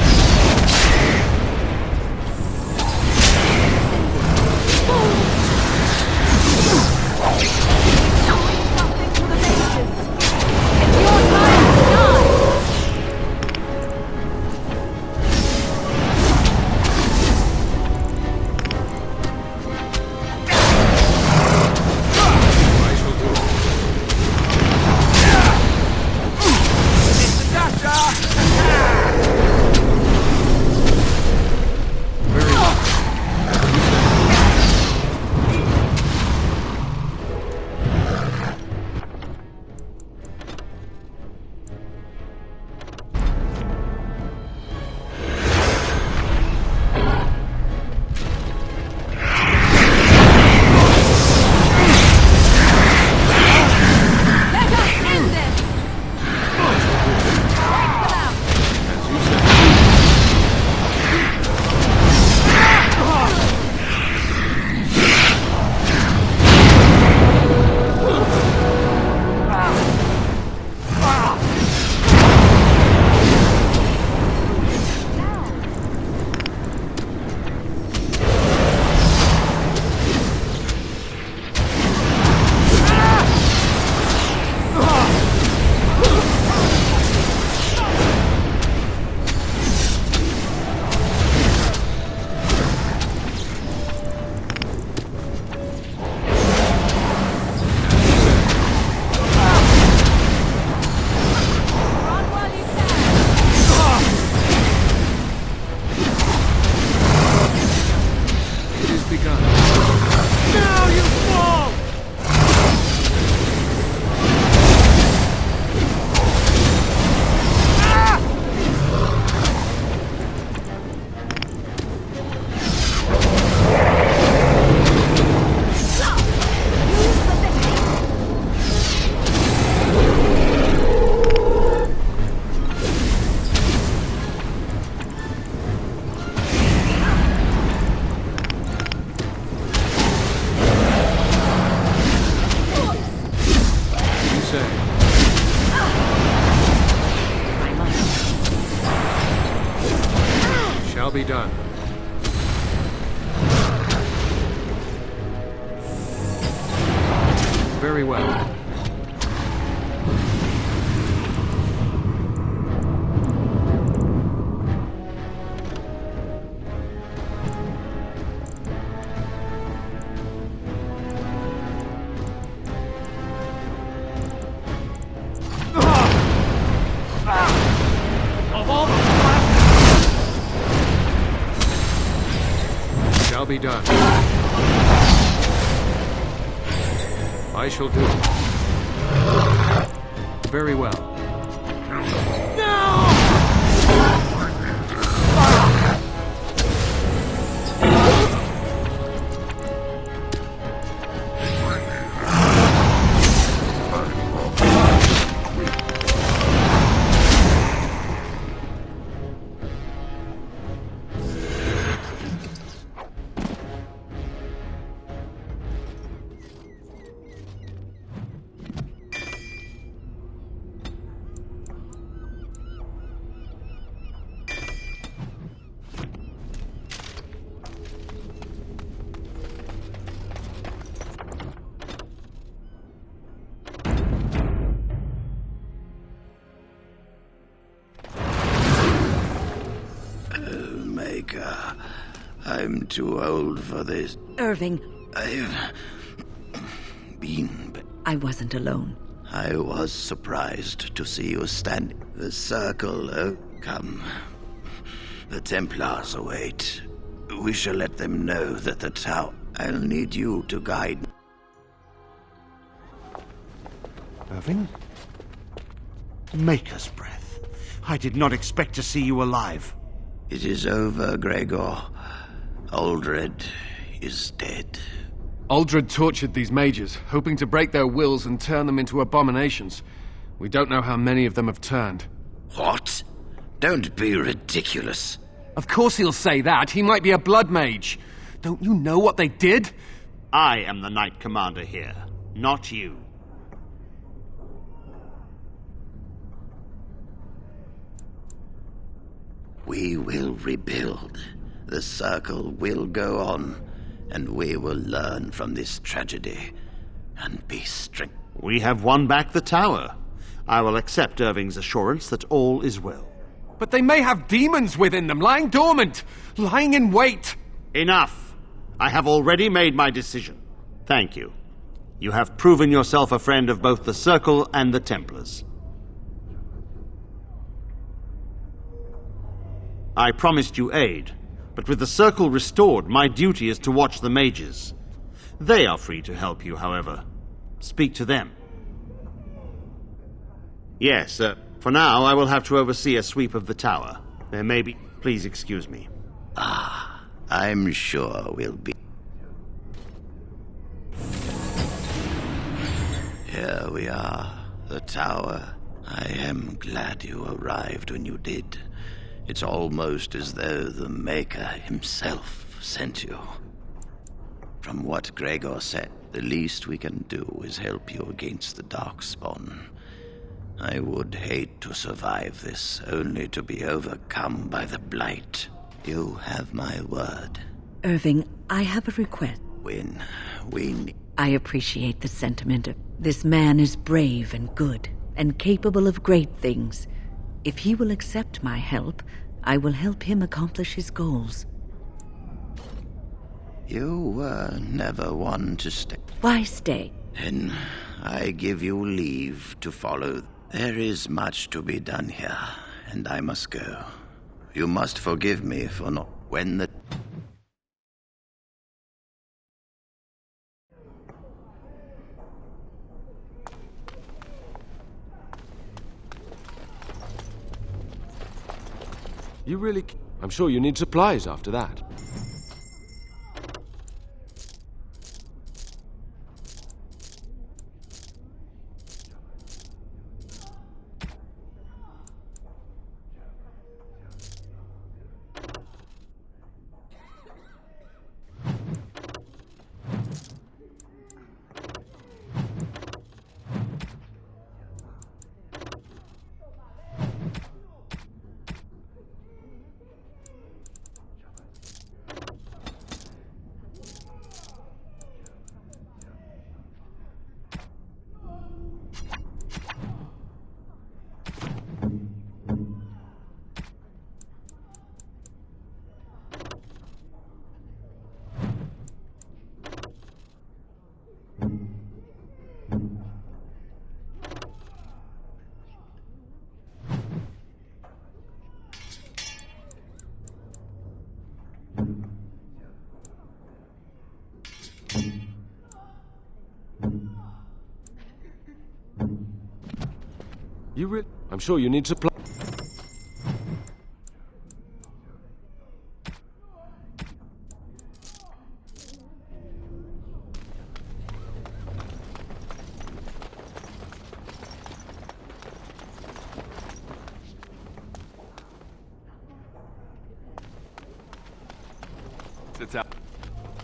say. I must. Shall be done. Very well. Of all the Shall be done. I shall do it. Very well. Maker, I'm too old for this. Irving. I've been... I wasn't alone. I was surprised to see you standing. The circle, oh, come. The Templars await. We shall let them know that the tower... I'll need you to guide... Irving? Maker's breath. I did not expect to see you alive. It is over, Gregor. Aldred is dead. Aldred tortured these mages, hoping to break their wills and turn them into abominations. We don't know how many of them have turned. What? Don't be ridiculous. Of course he'll say that. He might be a blood mage. Don't you know what they did? I am the Knight Commander here, not you. We will rebuild. The circle will go on, and we will learn from this tragedy and be strict. We have won back the tower. I will accept Irving's assurance that all is well. But they may have demons within them, lying dormant, lying in wait. Enough. I have already made my decision. Thank you. You have proven yourself a friend of both the Circle and the Templars. I promised you aid, but with the Circle restored, my duty is to watch the mages. They are free to help you, however. Speak to them. Yes, for now I will have to oversee a sweep of the tower. There may be... Please excuse me. Ah, I'm sure we'll be... Here we are, the tower. I am glad you arrived when you did. It's almost as though the Maker himself sent you. From what Gregor said, the least we can do is help you against the Darkspawn. I would hate to survive this, only to be overcome by the Blight. You have my word. Irving, I have a request. When we need... I appreciate the sentiment. This man is brave and good, and capable of great things. If he will accept my help, I will help him accomplish his goals. You were never one to stay. Why stay? Then I give you leave to follow. There is much to be done here, and I must go. You must forgive me for not... When the... You really... I'm sure you need supplies after that. I'm sure you need supply.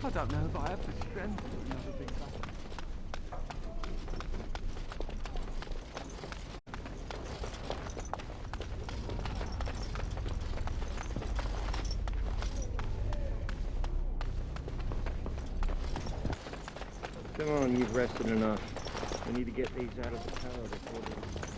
I don't know if I have the strength for another big battle. Come on, you've rested enough. We need to get these out of the tower before they...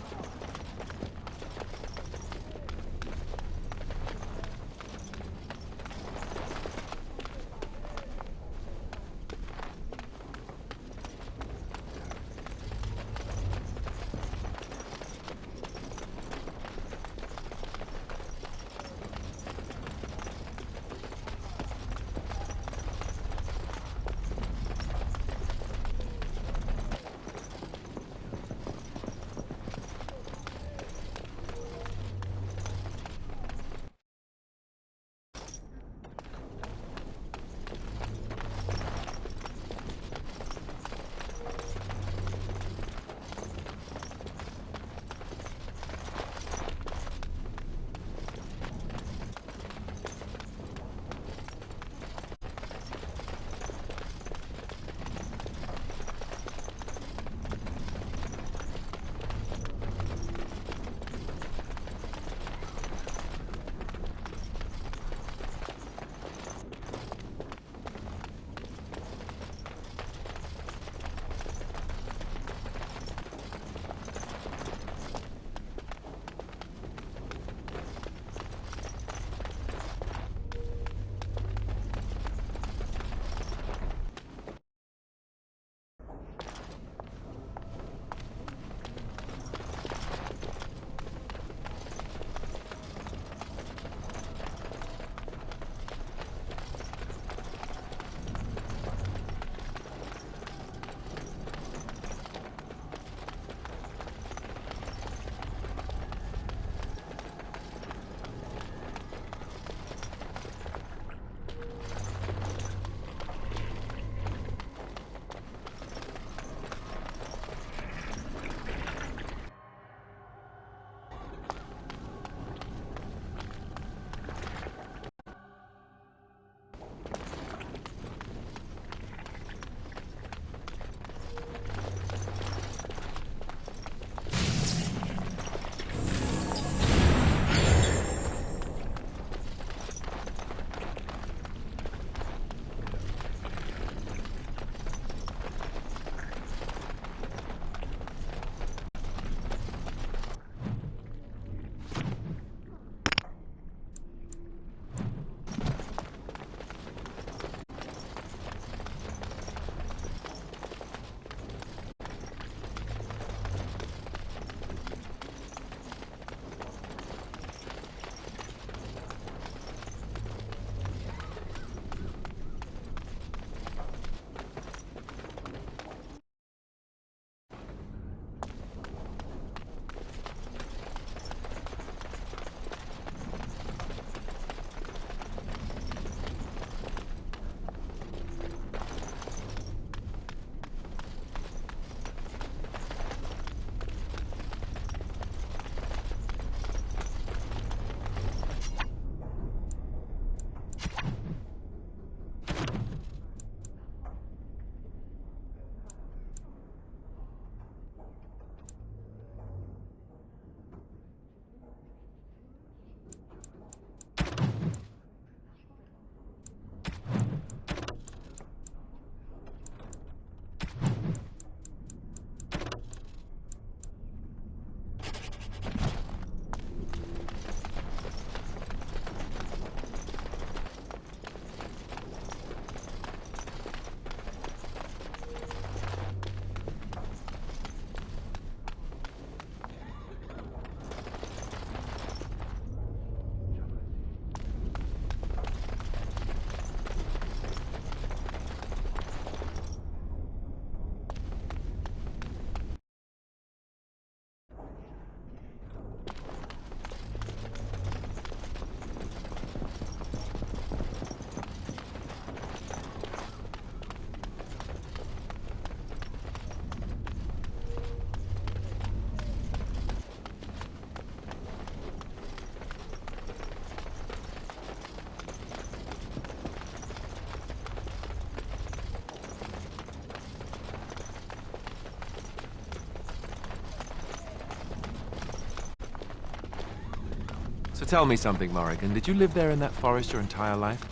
So tell me something, Morrigan. Did you live there in that forest your entire life?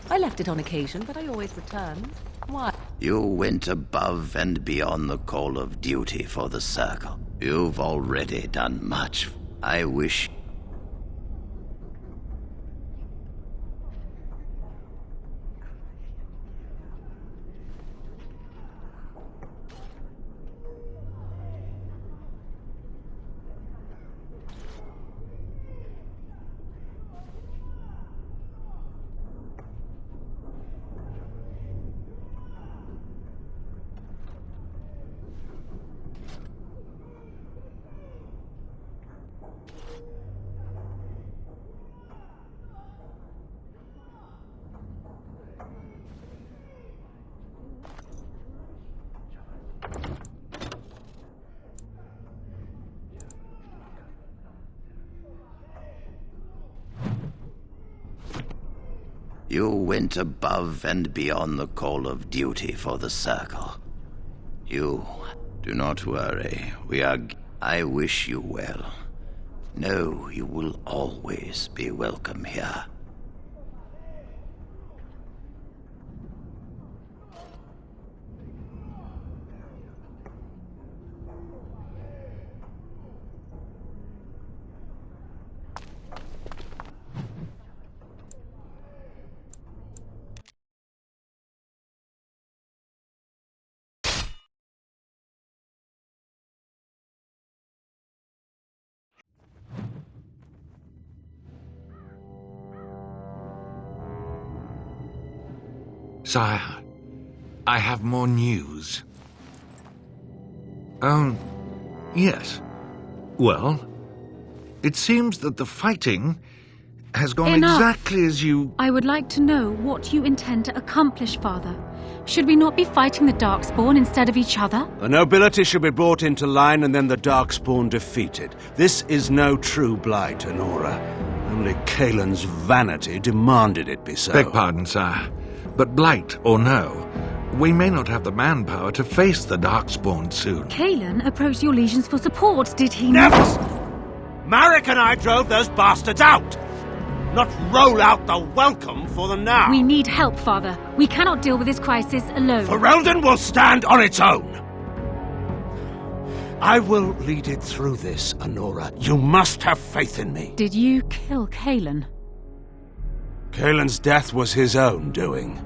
I left it on occasion, but I always returned. Why? You went above and beyond the call of duty for the Circle. You've already done much. I wish... You went above and beyond the call of duty for the Circle. You... Do not worry. I wish you well. Know you will always be welcome here. Sire, I have more news. Yes. Well, it seems that the fighting has gone Enough. exactly as you... I would like to know what you intend to accomplish, Father. Should we not be fighting the Darkspawn instead of each other? The nobility should be brought into line and then the Darkspawn defeated. This is no true blight, Anora. Only Kaelin's vanity demanded it be so. Beg pardon, sire. But blight or no, we may not have the manpower to face the Darkspawn soon. Kaelin approached your legions for support, did he Never! not? Marek and I drove those bastards out! Not roll out the welcome for them now! We need help, Father. We cannot deal with this crisis alone. Ferelden will stand on its own! I will lead it through this, Anora. You must have faith in me. Did you kill Kaelin? Kaelin's death was his own doing.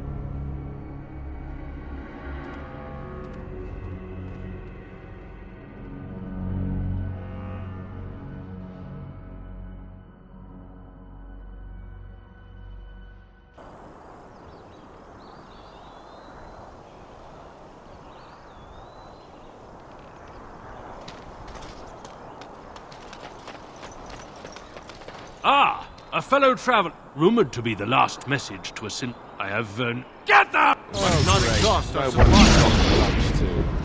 Ah, a fellow traveler, rumored to be the last message to a I have, Get that! Not a cost, I want to too.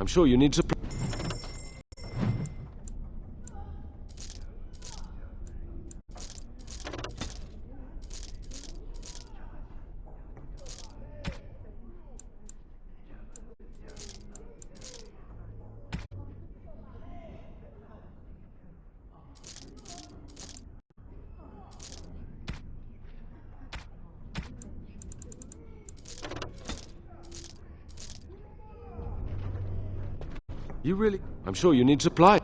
I'm sure you need to... You really... I'm sure you need supply.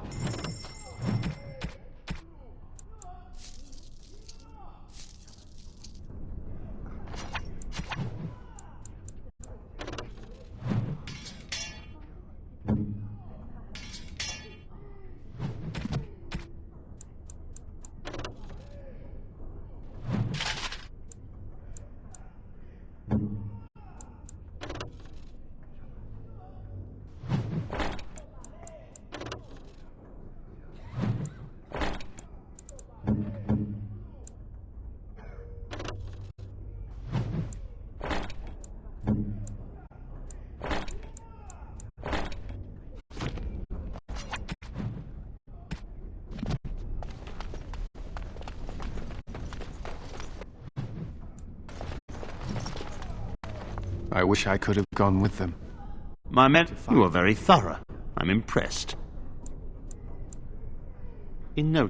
I wish I could have gone with them. My men, you are very thorough. I'm impressed. In no...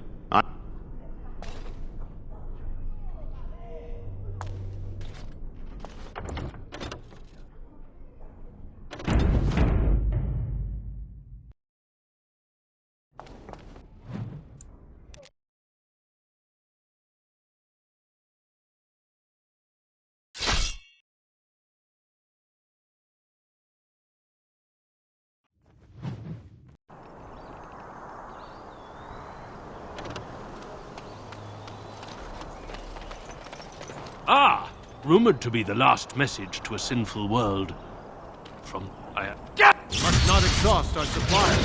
Ah! Rumored to be the last message to a sinful world. From... Must not exhaust our supplies.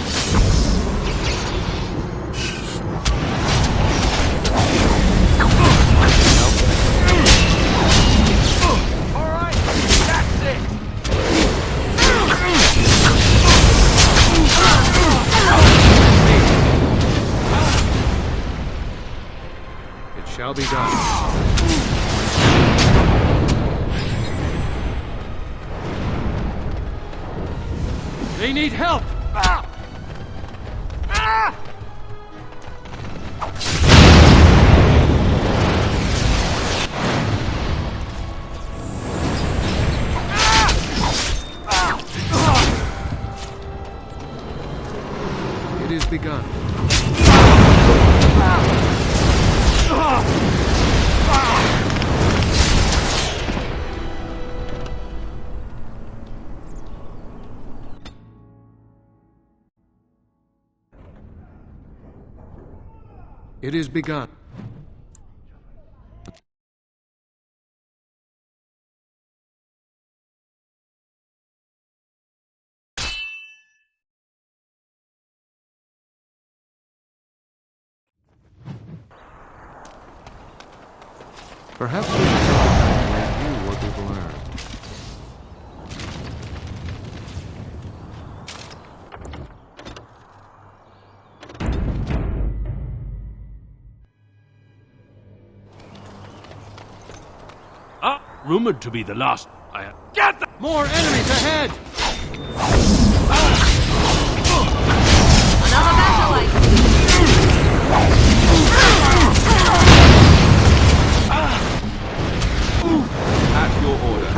It shall be done. They need help! It is begun. It is begun. Perhaps we should review what we've learned. Rumored to be the last... Get them! More enemies ahead! Another battle At your order.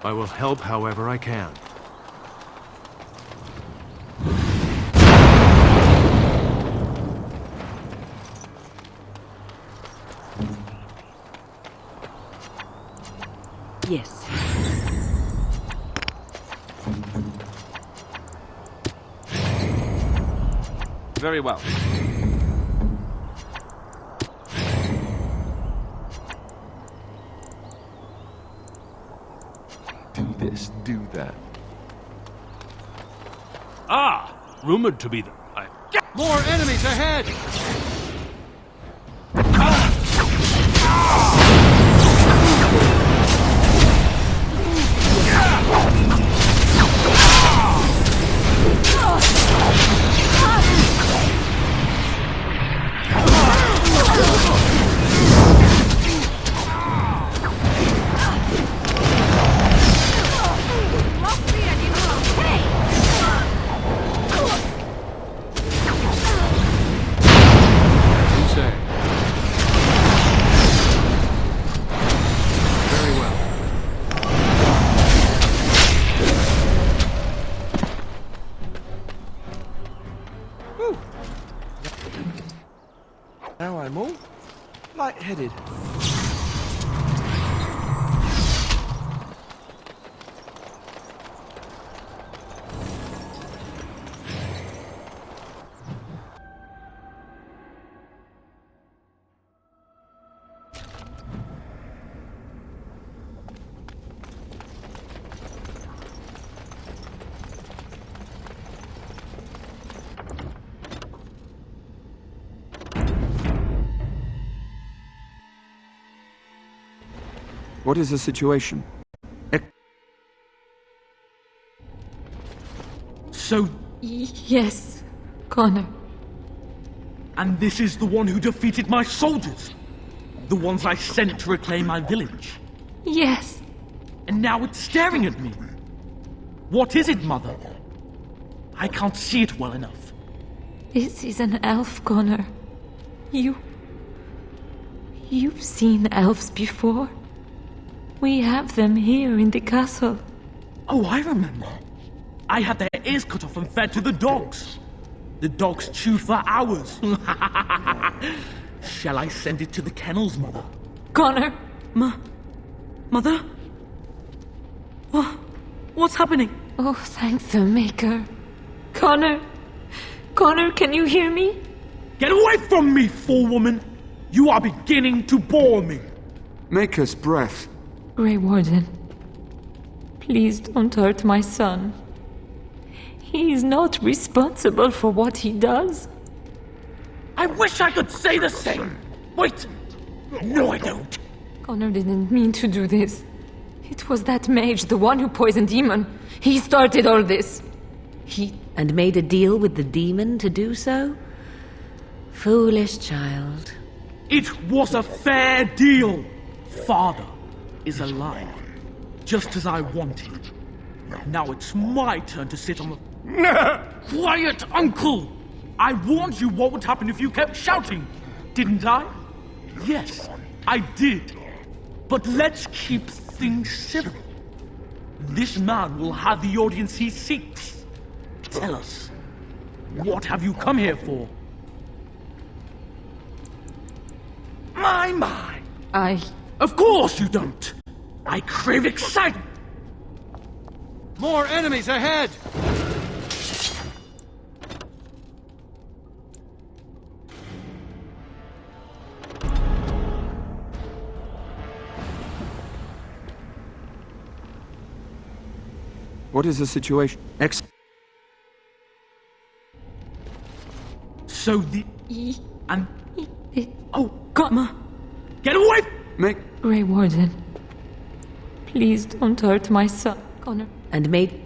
I will help however I can. Yes. Very well. Do this, do that. Ah! Rumored to be the... More enemies ahead! Now I'm all lightheaded. What is the situation? So... Yes, Connor. And this is the one who defeated my soldiers? The ones I sent to reclaim my village? Yes. And now it's staring at me. What is it, Mother? I can't see it well enough. This is an elf, Connor. You've seen elves before. We have them here in the castle. Oh, I remember. I had their ears cut off and fed to the dogs. The dogs chewed for hours. Shall I send it to the kennels, Mother? Connor! Mother? What's happening? Oh, thank the Maker. Connor! Connor, can you hear me? Get away from me, fool woman! You are beginning to bore me. Maker's breath. Grey Warden, please don't hurt my son. He is not responsible for what he does. I wish I could say the same. Wait. No, I don't. Connor didn't mean to do this. It was that mage, the one who poisoned Demon. He started all this. And made a deal with the demon to do so? Foolish child. It was a fair deal. Father is alive, just as I wanted. Now it's my turn to sit on the... Quiet, Uncle! I warned you what would happen if you kept shouting, didn't I? Yes, I did. But let's keep things civil. This man will have the audience he seeks. Tell us, what have you come here for? My. Of course you don't. I crave excitement. More enemies ahead! What is the situation? So the... And... Oh, come Get away! Grey Warden, please don't hurt my son, Connor. And made...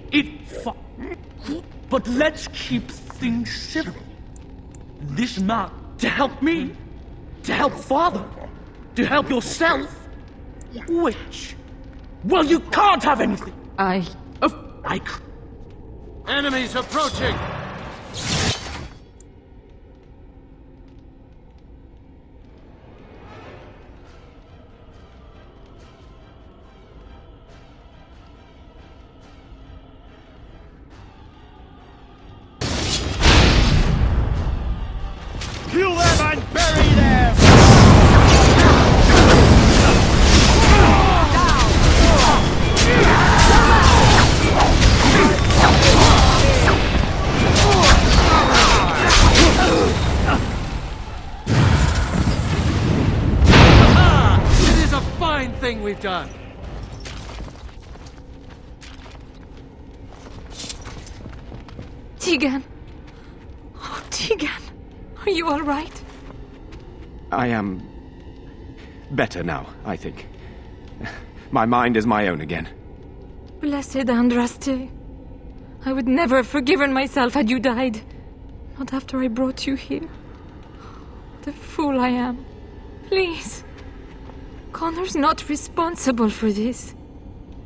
But let's keep things civil. This man... To help me? To help Father? To help yourself? Which? Well, you can't have anything! Enemies approaching! Kill them and bury them! It is a fine thing we've done. Tegan! Oh, Tegan! Are you all right? I am better now, I think. My mind is my own again. Blessed Andraste. I would never have forgiven myself had you died. Not after I brought you here. The fool I am. Please. Connor's not responsible for this.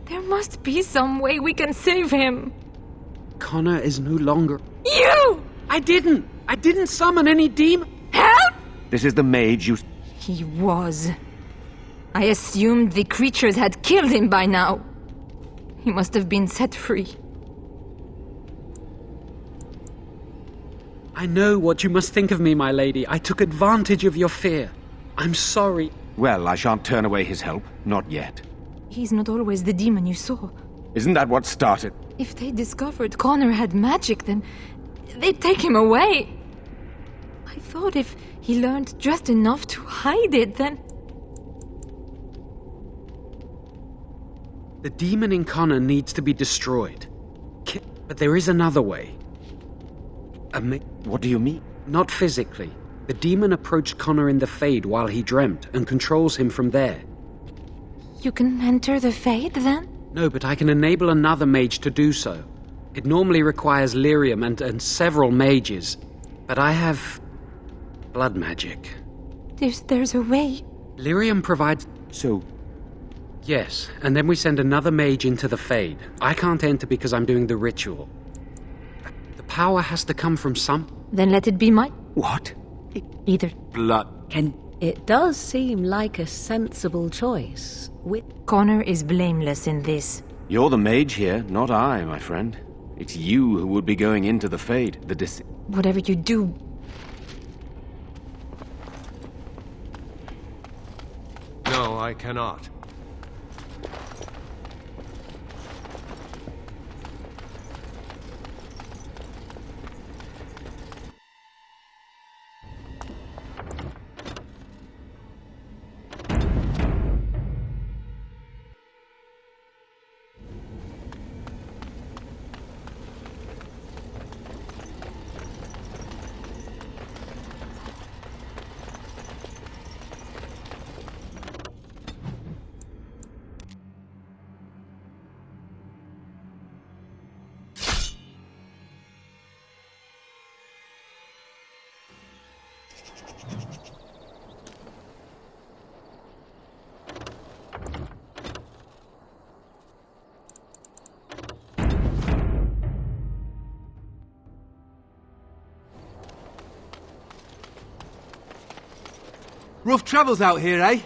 There must be some way we can save him. Connor is no longer... You! I didn't summon any demon. Help! This is the mage you... He was. I assumed the creatures had killed him by now. He must have been set free. I know what you must think of me, my lady. I took advantage of your fear. I'm sorry. Well, I shan't turn away his help. Not yet. He's not always the demon you saw. Isn't that what started? If they discovered Connor had magic, then they'd take him away. I thought if he learned just enough to hide it, then... The demon in Connor needs to be destroyed. But there is another way. What do you mean? Not physically. The demon approached Connor in the Fade while he dreamt and controls him from there. You can enter the Fade, then? No, but I can enable another mage to do so. It normally requires lyrium and several mages. But I have... blood magic. There's a way. Lyrium provides... So... Yes, and then we send another mage into the Fade. I can't enter because I'm doing the ritual. The power has to come from some... Then let it be mine. What? Either. Blood. It does seem like a sensible choice. Connor is blameless in this. You're the mage here, not I, my friend. It's you who would be going into the Fade, Whatever you do... No, I cannot. Rough travels out here, eh?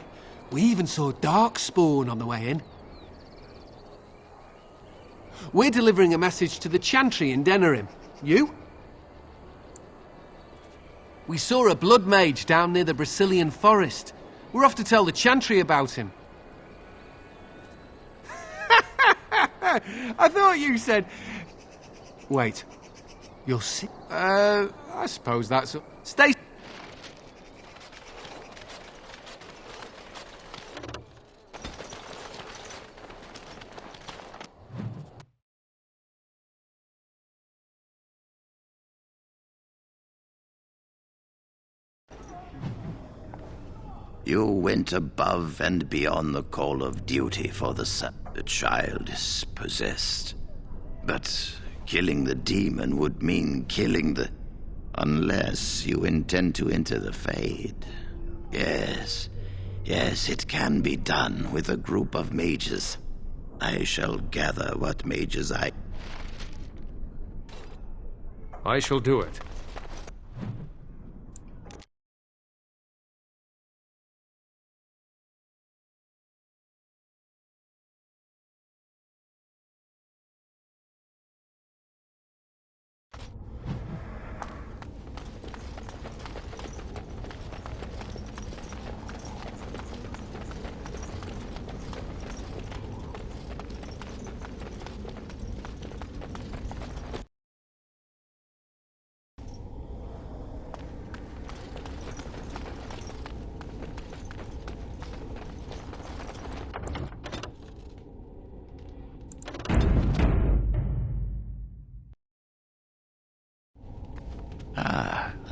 We even saw Darkspawn on the way in. We're delivering a message to the Chantry in Denerim. You? We saw a blood mage down near the Brazilian forest. We're off to tell the Chantry about him. I thought you said... Wait. You're sick? I suppose that's... Stay... You went above and beyond the call of duty for the son. The child is possessed. But killing the demon would mean killing the... Unless you intend to enter the Fade. Yes, it can be done with a group of mages. I shall gather what mages I shall do it.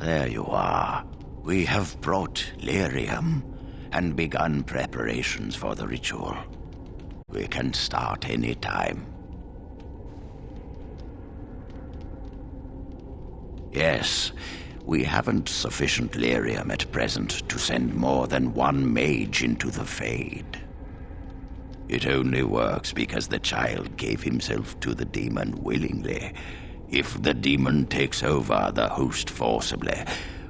There you are. We have brought lyrium and begun preparations for the ritual. We can start any time. Yes, we haven't sufficient lyrium at present to send more than one mage into the Fade. It only works because the child gave himself to the demon willingly. If the demon takes over the host forcibly,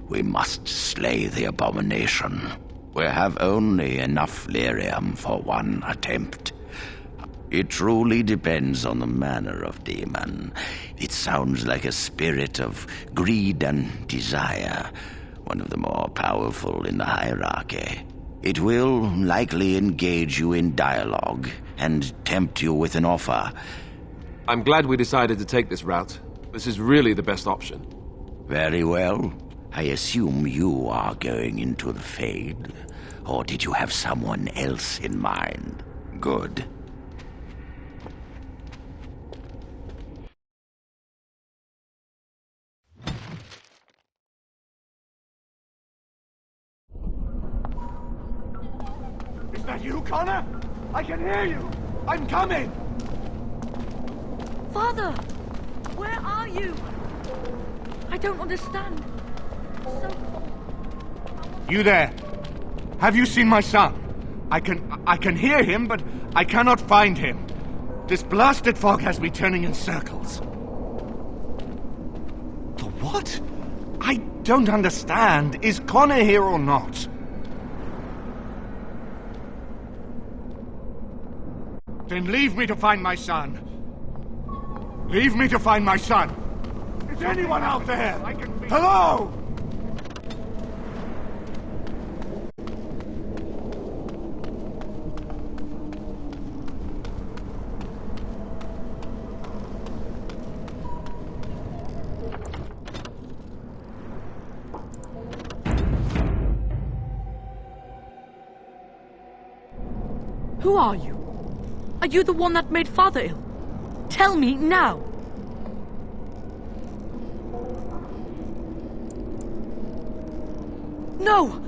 we must slay the abomination. We have only enough lyrium for one attempt. It truly depends on the manner of demon. It sounds like a spirit of greed and desire, one of the more powerful in the hierarchy. It will likely engage you in dialogue and tempt you with an offer. I'm glad we decided to take this route. This is really the best option. Very well. I assume you are going into the Fade. Or did you have someone else in mind? Good. Is that you, Connor? I can hear you! I'm coming! Father! Where are you? I don't understand. You there? Have you seen my son? I can hear him, but I cannot find him. This blasted fog has me turning in circles. The what? I don't understand. Is Connor here or not? Then leave me to find my son. Leave me to find my son. Is anyone out there? Hello? Who are you? Are you the one that made Father ill? Tell me now! No!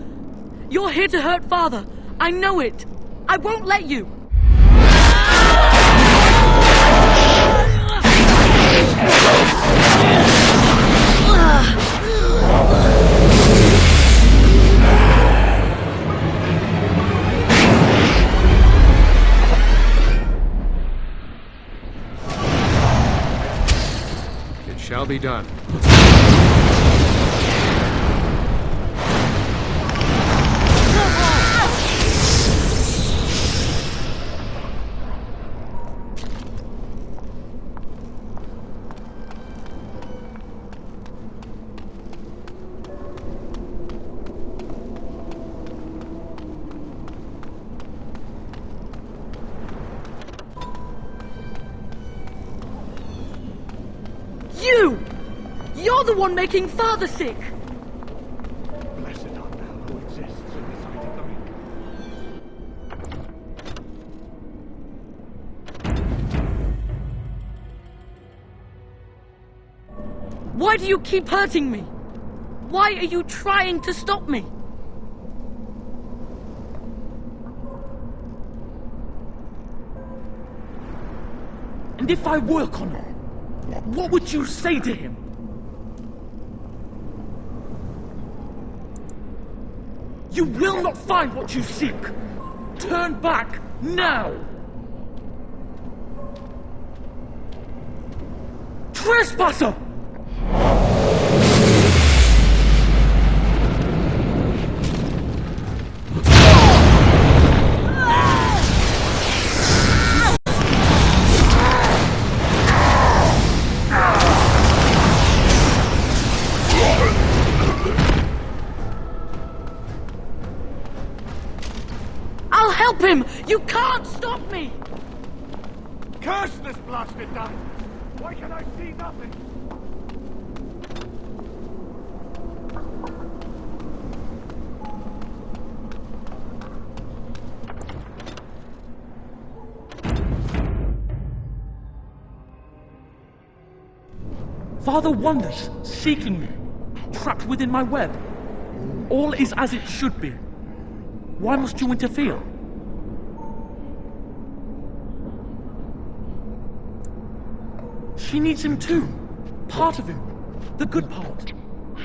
You're here to hurt Father! I know it! I won't let you! Shall be done. You! You're the one making Father sick! Blessed art thou who exists in the sight of the weak. Why do you keep hurting me? Why are you trying to stop me? And if I were Connor, what would you say to him? You will not find what you seek! Turn back, now! Trespasser! I'll help him! You can't stop me! Curse this blasted night! Why can I see nothing? Father wanders, seeking me, trapped within my web. All is as it should be. Why must you interfere? She needs him too. Part of him. The good part.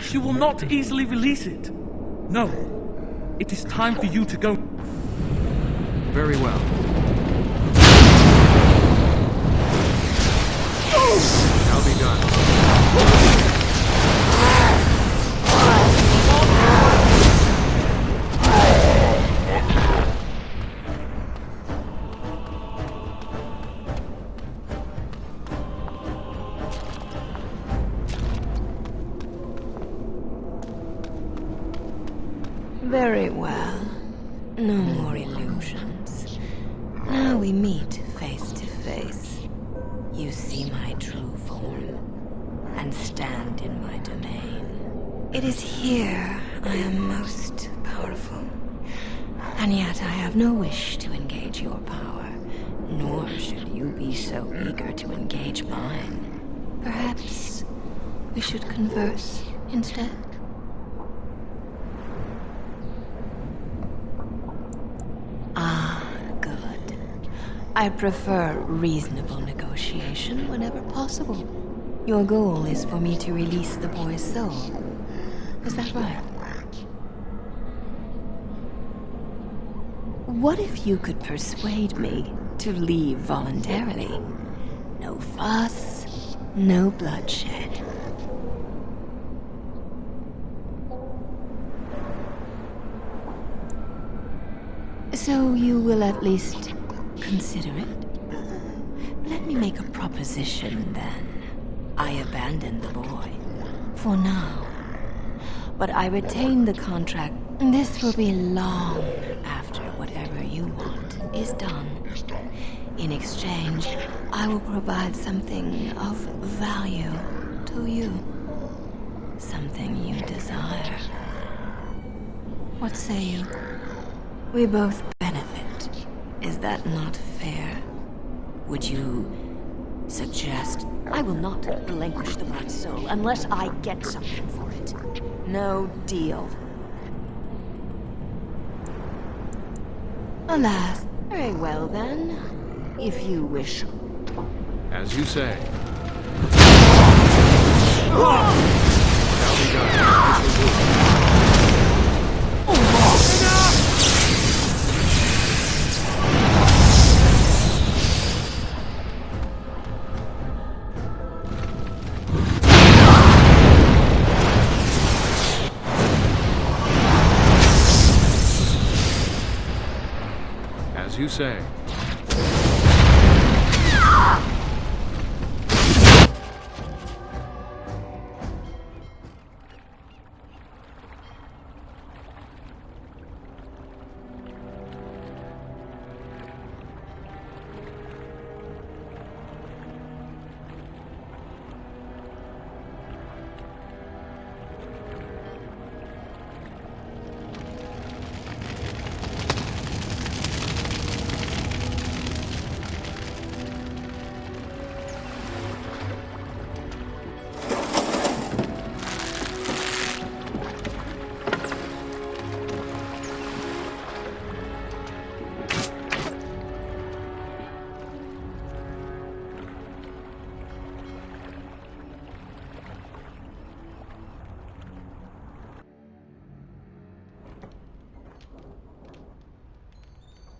She will not easily release it. No. It is time for you to go. Very well. Shall be done. Very well. No more illusions. Now we meet face to face. You see my true form, and stand in my domain. It is here I am most powerful. And yet I have no wish to engage your power, nor should you be so eager to engage mine. Perhaps we should converse instead? Ah, good. I prefer reasonable negotiation whenever possible. Your goal is for me to release the boy's soul. Is that right? What if you could persuade me to leave voluntarily? No fuss, no bloodshed. So you will at least consider it? Let me make a proposition, then. I abandon the boy. For now. But I retain the contract. This will be long after whatever you want is done. In exchange, I will provide something of value to you. Something you desire. What say you? We both benefit. Is that not fair? Would you suggest... I will not relinquish the Black Soul unless I get something for it. No deal. Alas. Very well, then. If you wish. As you say. As you say.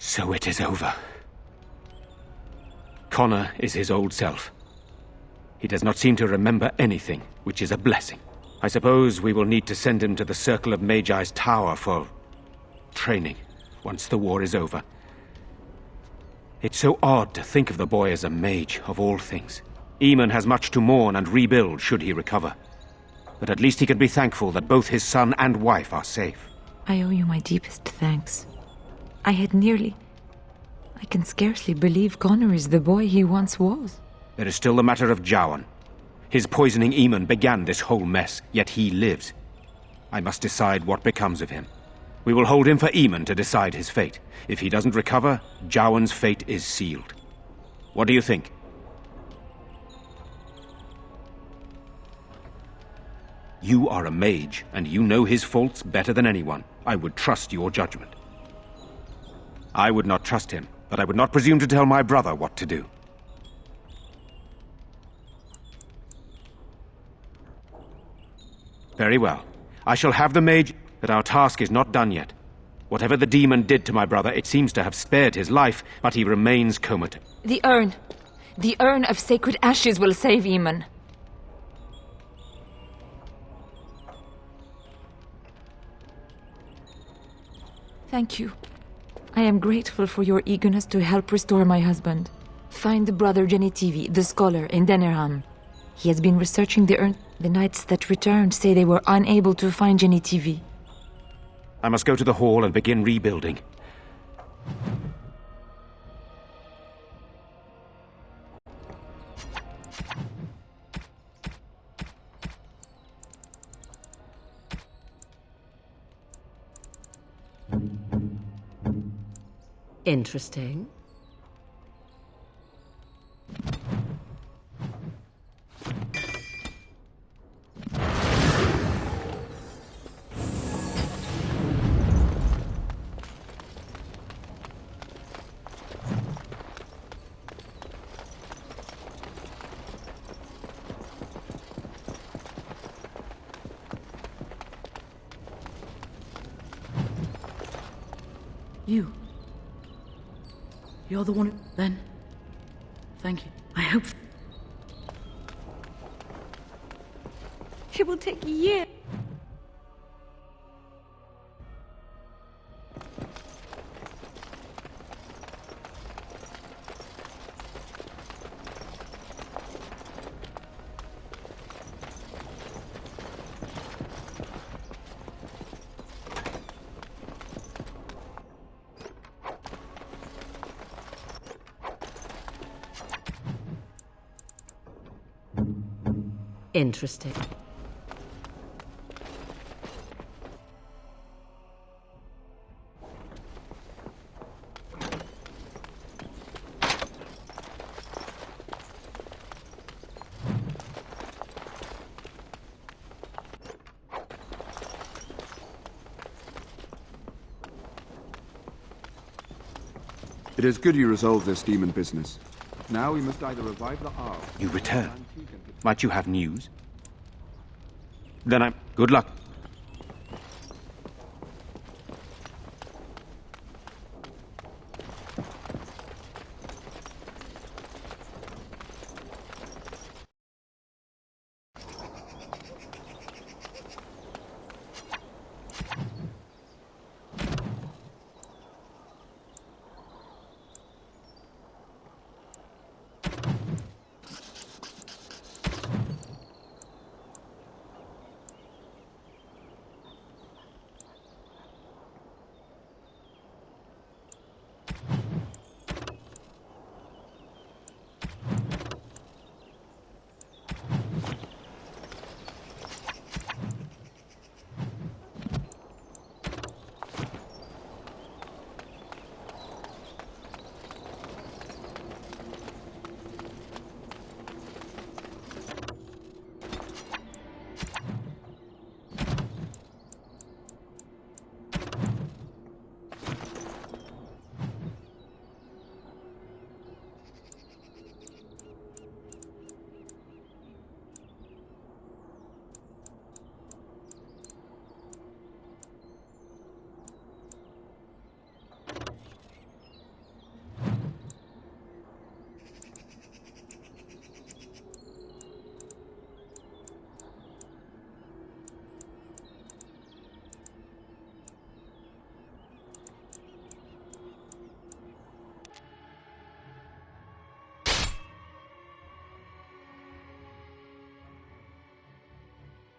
So it is over. Connor is his old self. He does not seem to remember anything, which is a blessing. I suppose we will need to send him to the Circle of Magi's tower for... training, once the war is over. It's so odd to think of the boy as a mage, of all things. Eamon has much to mourn and rebuild should he recover. But at least he can be thankful that both his son and wife are safe. I owe you my deepest thanks. I can scarcely believe Connor is the boy he once was. There is still the matter of Jowan. His poisoning Eamon began this whole mess, yet he lives. I must decide what becomes of him. We will hold him for Eamon to decide his fate. If he doesn't recover, Jowan's fate is sealed. What do you think? You are a mage, and you know his faults better than anyone. I would trust your judgment. I would not trust him, but I would not presume to tell my brother what to do. Very well. I shall have the mage, but our task is not done yet. Whatever the demon did to my brother, it seems to have spared his life, but he remains comatose. The urn. The urn of sacred ashes will save Eamon. Thank you. I am grateful for your eagerness to help restore my husband. Find Brother Genetivi, the scholar, in Denerham. He has been researching the urn. The knights that returned say they were unable to find Genetivi. I must go to the hall and begin rebuilding. Interesting. You're the one who... Then... Thank you. I hope... It will take years. Interesting. It is good you resolved this demon business. Now we must either revive the Ark... You return? Might you have news? Then I'm... Good luck.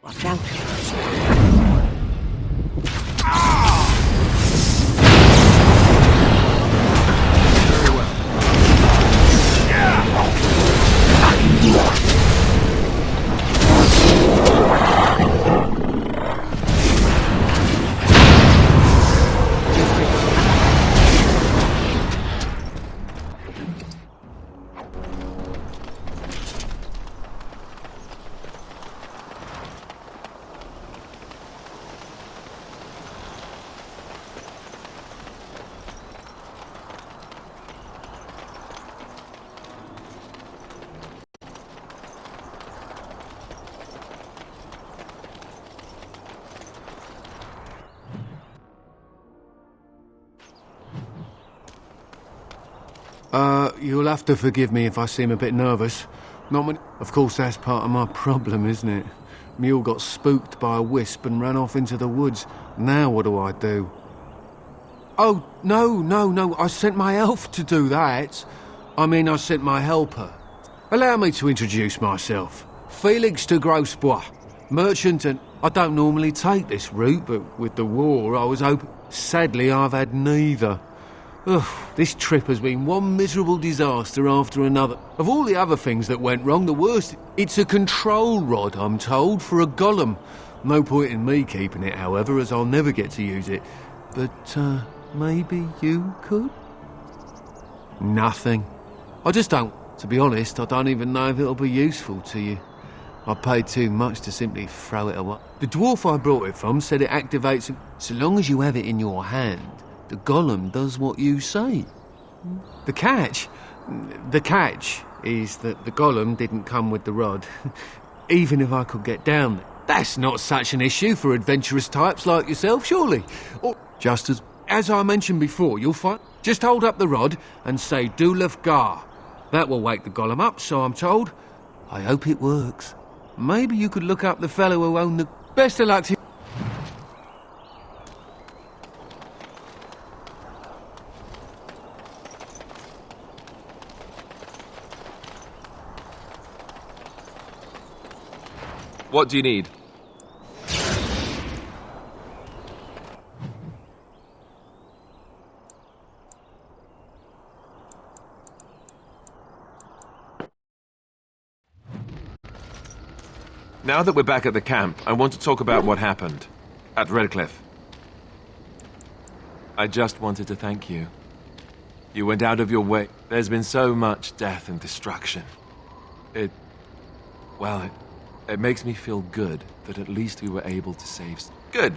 Watch out. You'll have to forgive me if I seem a bit nervous. Of course, that's part of my problem, isn't it? Mule got spooked by a wisp and ran off into the woods. Now what do I do? Oh, no. I sent my elf to do that. I mean, I sent my helper. Allow me to introduce myself. Felix de Grosbois, merchant, and I don't normally take this route, but with the war, I was open. Sadly, I've had neither. Ugh, this trip has been one miserable disaster after another. Of all the other things that went wrong, the worst... It's a control rod, I'm told, for a golem. No point in me keeping it, however, as I'll never get to use it. But, maybe you could? Nothing. I just don't... To be honest, I don't even know if it'll be useful to you. I paid too much to simply throw it away. The dwarf I brought it from said it activates... So long as you have it in your hand, the golem does what you say. The catch is that the golem didn't come with the rod. Even if I could get down there. That's not such an issue for adventurous types like yourself, surely. Or just as... as I mentioned before, you'll find... Just hold up the rod and say Dulaf Gar. That will wake the golem up, so I'm told. I hope it works. Maybe you could look up the fellow who owned the... Best of luck to you. What do you need? Now that we're back at the camp, I want to talk about what happened at Redcliffe. I just wanted to thank you. You went out of your way. There's been so much death and destruction. It makes me feel good that at least we were able to save... Good!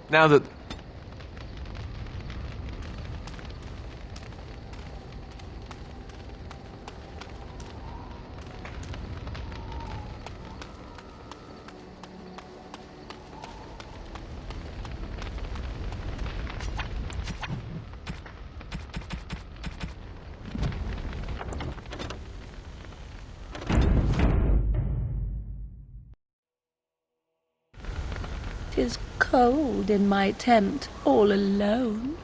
Now that... "'Tis cold in my tent, all alone."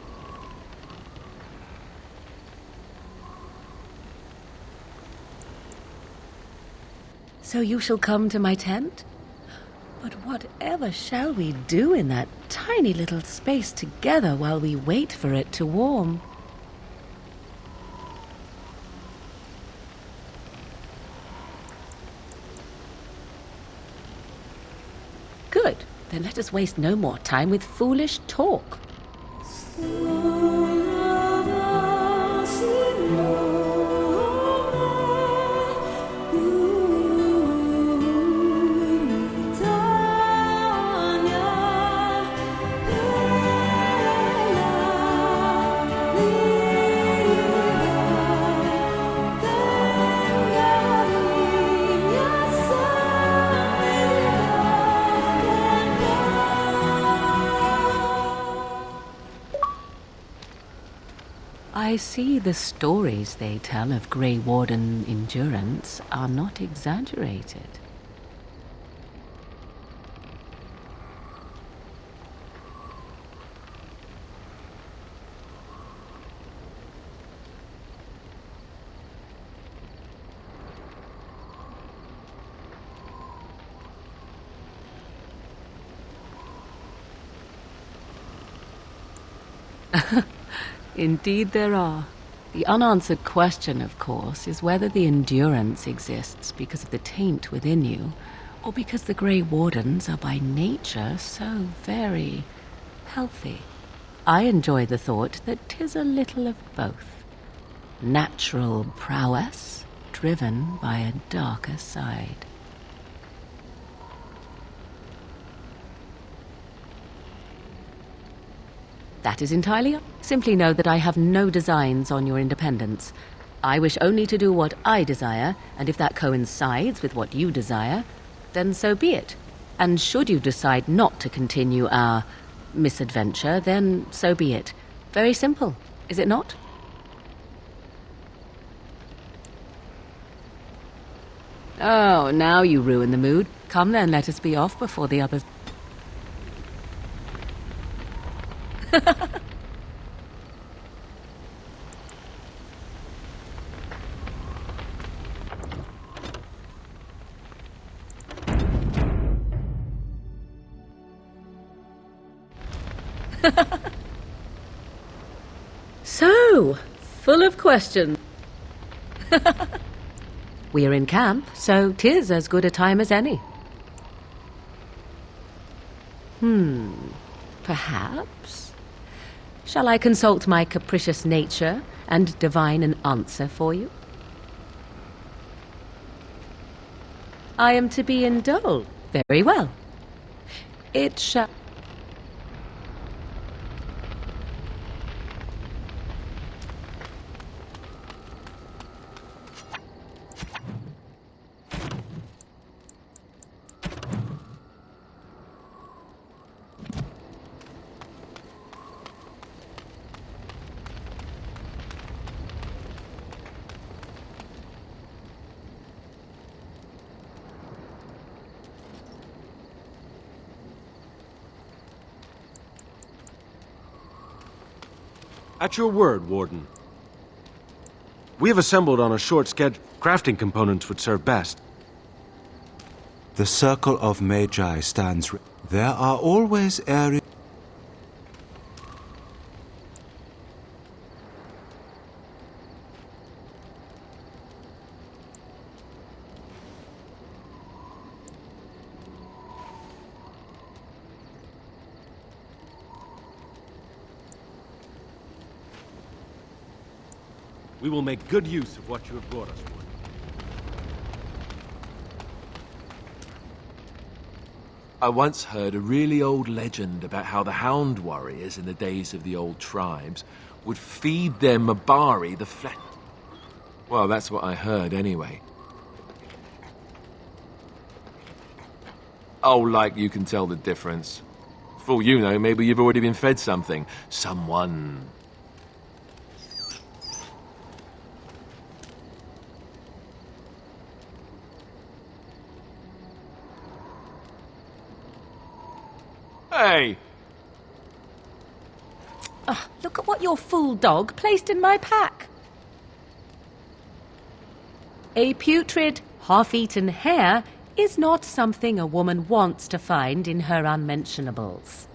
"So you shall come to my tent? But whatever shall we do in that tiny little space together while we wait for it to warm?" Good. Then let us waste no more time with foolish talk. I see the stories they tell of Grey Warden endurance are not exaggerated. Indeed there are. The unanswered question, of course, is whether the endurance exists because of the taint within you, or because the Grey Wardens are by nature so very healthy. I enjoy the thought that 'tis a little of both. Natural prowess, driven by a darker side. That is entirely up. Simply know that I have no designs on your independence. I wish only to do what I desire, and if that coincides with what you desire, then so be it. And should you decide not to continue our misadventure, then so be it. Very simple, is it not? Oh, now you ruin the mood. Come then, let us be off before the others... So, full of questions. We are in camp, so 'tis as good a time as any. Perhaps? Shall I consult my capricious nature and divine an answer for you? I am to be indulged. Very well. It shall... At your word, Warden. We have assembled on a short schedule. Crafting components would serve best. The Circle of Magi stands. There are always areas. We will make good use of what you have brought us, Warden. I once heard a really old legend about how the Hound warriors in the days of the old tribes would feed their Mabari the flesh. Well, that's what I heard anyway. Oh, like you can tell the difference. For all you know, maybe you've already been fed something. Someone. Hey! Look at what your fool dog placed in my pack. A putrid, half-eaten hare is not something a woman wants to find in her unmentionables.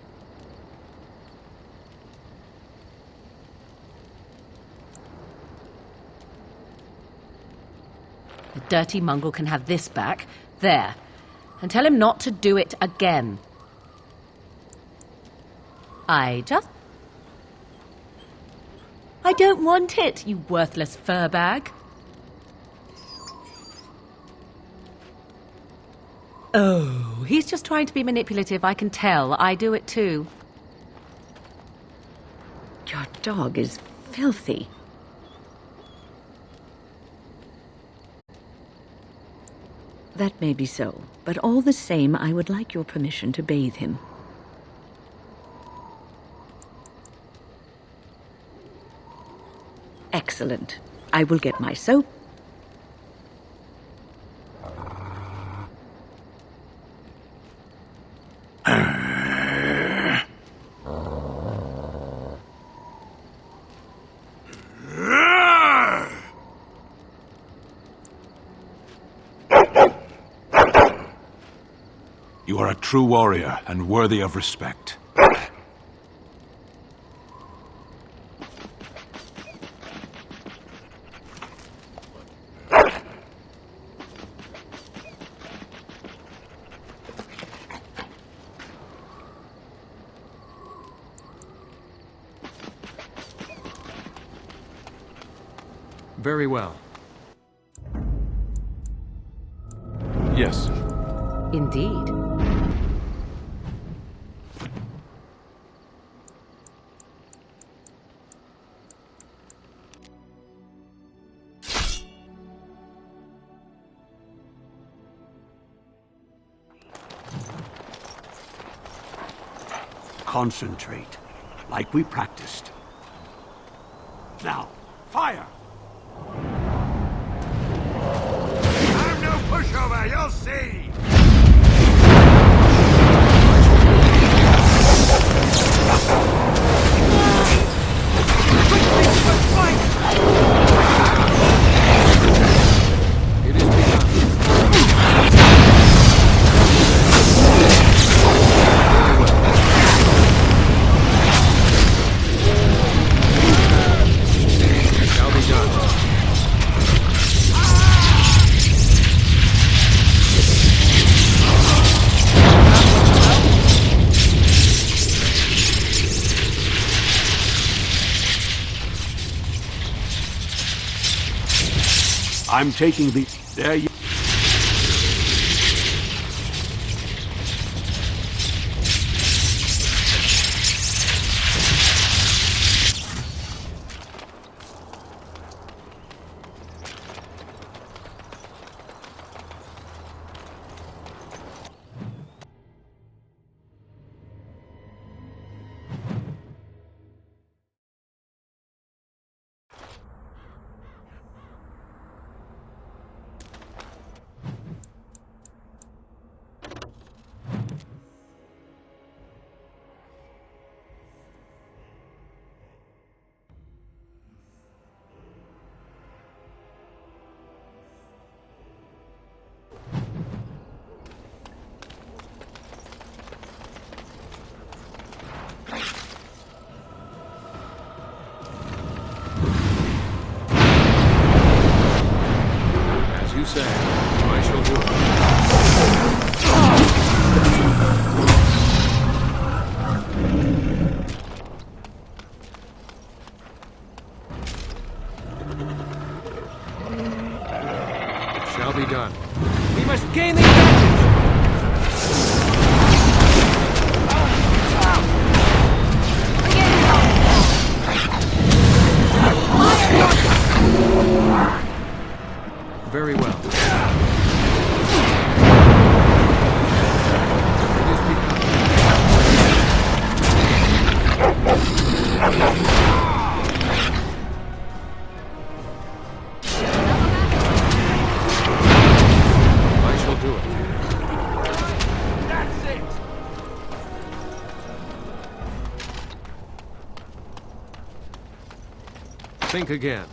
The dirty mongrel can have this back. There. And tell him not to do it again. I don't want it, you worthless fur bag. Oh, he's just trying to be manipulative, I can tell. I do it too. Your dog is filthy. That may be so, but all the same, I would like your permission to bathe him. Excellent. I will get my soap. You are a true warrior and worthy of respect. Very well. Yes. Indeed. Concentrate, like we practiced. Now, fire! I'm no pushover, you'll see! It is begun. Shall be done. I'm taking the... There you... say. I shall do it. It shall be done. We must gain the advantage! Very well. I shall do it. That's it! Think again.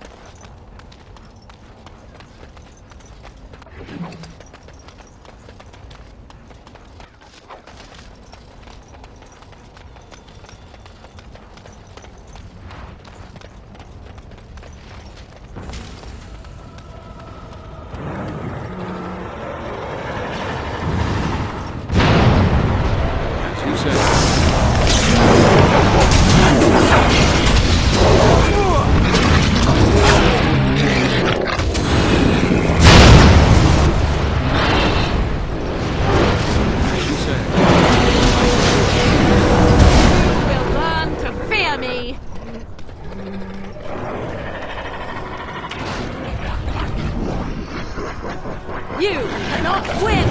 You cannot win!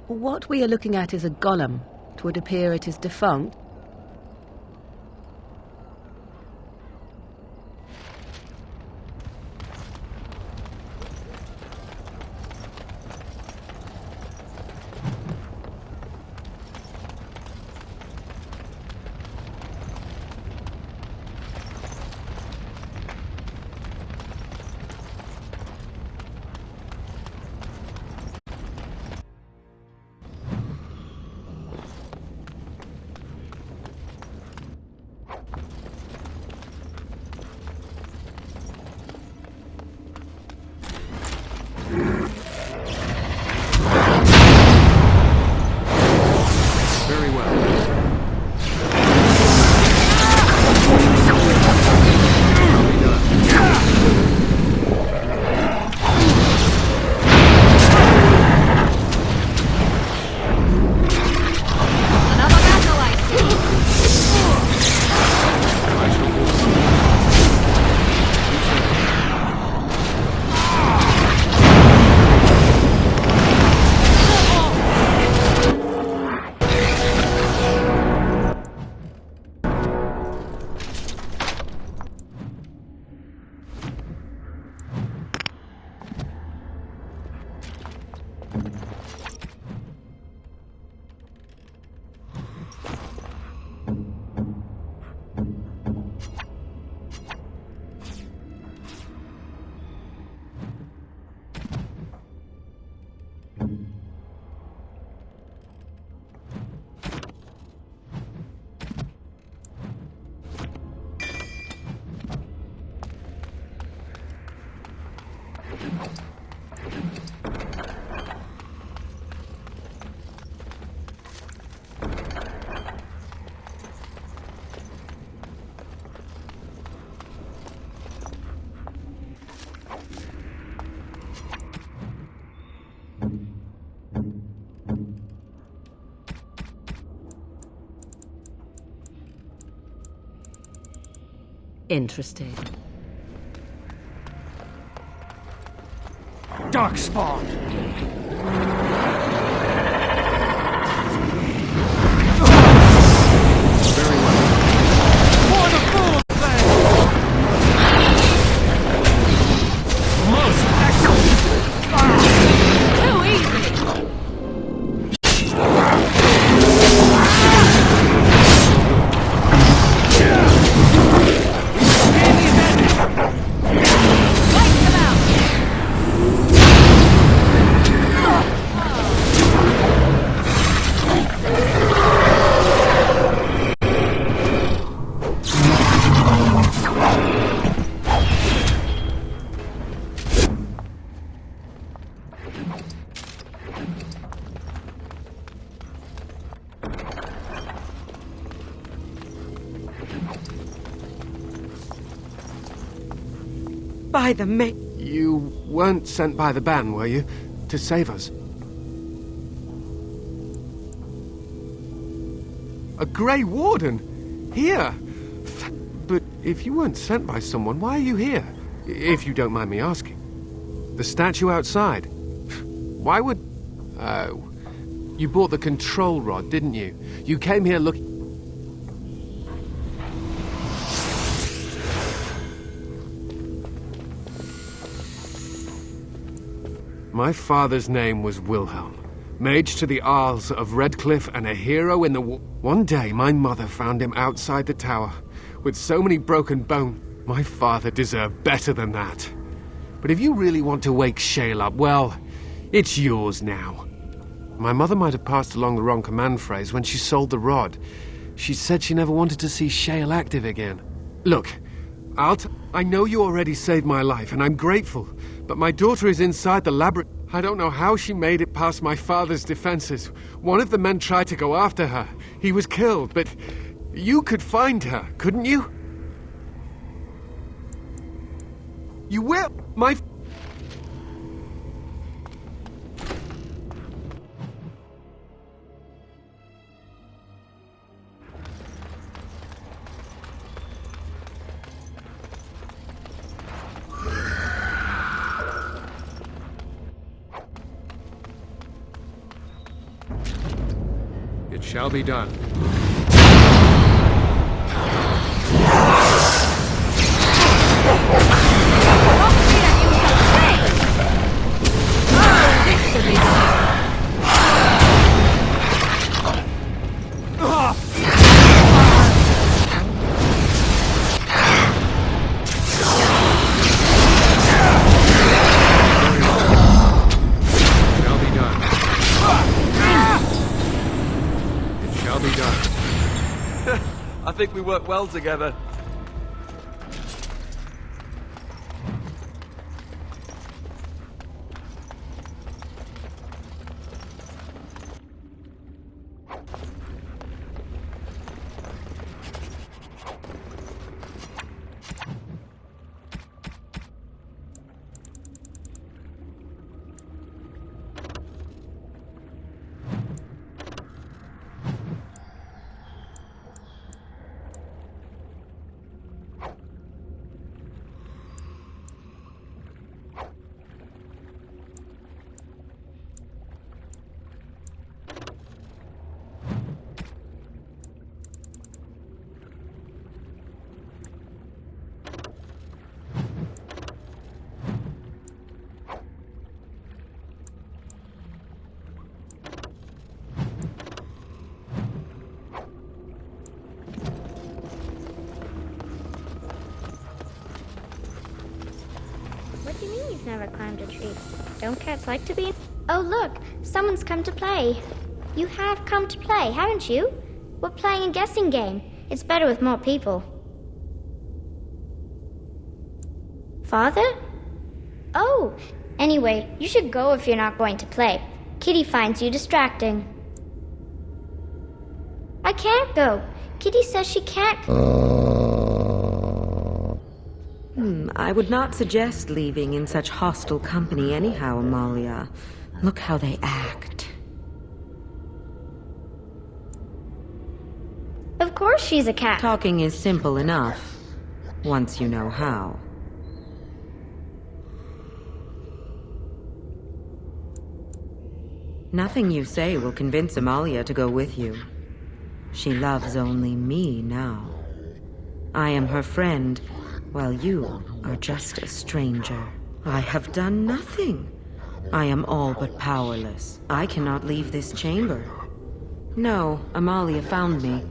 What we are looking at is a golem. It would appear it is defunct. Interesting. Darkspawn! Very well. For the full thing! Most excellent! Too easy! By the You weren't sent by the ban, were you? To save us? A Grey Warden? Here? But if you weren't sent by someone, why are you here? If you don't mind me asking. The statue outside? Why would... Oh. You bought the control rod, didn't you? You came here looking... My father's name was Wilhelm, mage to the Arls of Redcliffe and a hero in the war. One day, my mother found him outside the tower, with so many broken bones. My father deserved better than that. But if you really want to wake Shale up, well, it's yours now. My mother might have passed along the wrong command phrase when she sold the rod. She said she never wanted to see Shale active again. Look, I know you already saved my life, and I'm grateful, but my daughter is inside the laboratory. I don't know how she made it past my father's defenses. One of the men tried to go after her. He was killed, but you could find her, couldn't you? You will? My... It shall be done. I think we work well together. What do you mean you've never climbed a tree? Don't cats like to be? Oh look, someone's come to play. You have come to play, haven't you? We're playing a guessing game. It's better with more people. Father? Oh, anyway, you should go if you're not going to play. Kitty finds you distracting. I can't go. Kitty says she can't. I would not suggest leaving in such hostile company anyhow, Amalia. Look how they act. Of course she's a cat. Talking is simple enough. once you know how. Nothing you say will convince Amalia to go with you. She loves only me now. I am her friend, while you are just a stranger. I have done nothing. I am all but powerless. I cannot leave this chamber. No, Amalia found me.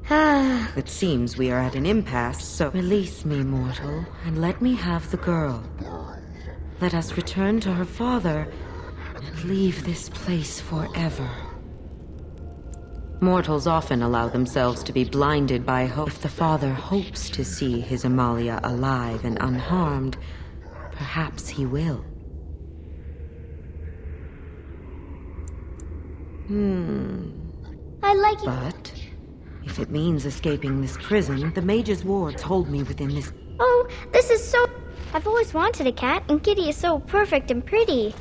It seems we are at an impasse, so release me, mortal, and let me have the girl. Let us return to her father and leave this place forever. Mortals often allow themselves to be blinded by hope. If the father hopes to see his Amalia alive and unharmed, perhaps he will. I like it. But if it means escaping this prison, the mage's wards hold me within this. Oh, this is so... I've always wanted a cat, and Kitty is so perfect and pretty.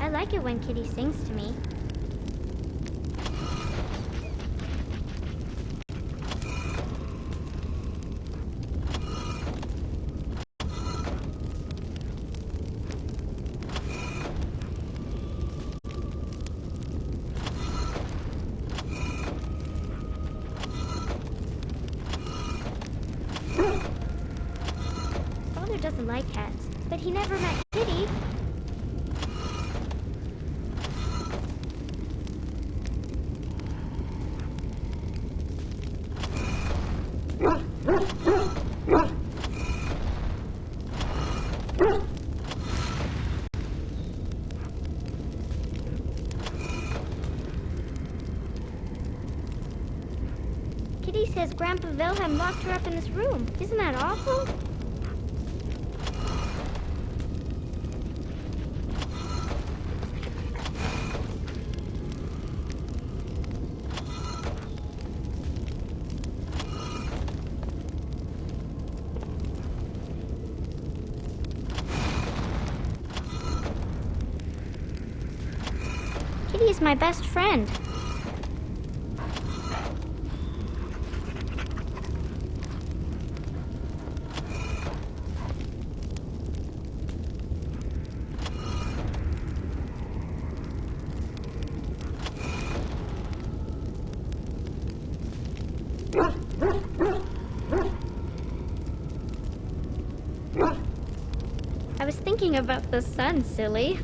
I like it when Kitty sings to me. Father doesn't like cats, but he never met Kitty. Kitty says Grandpa Wilhelm locked her up in this room. Isn't that awful? Kitty is my best friend. I was thinking about the sun, silly.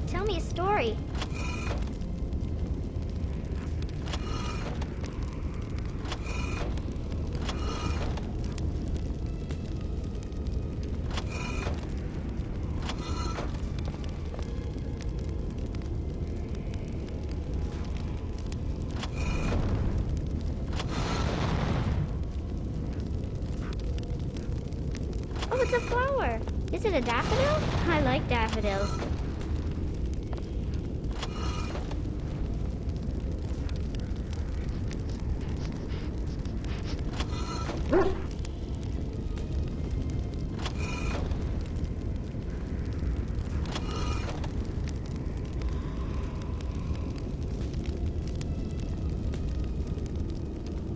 Tell me a story. Oh, it's a flower. Is it a daffodil? I like daffodils.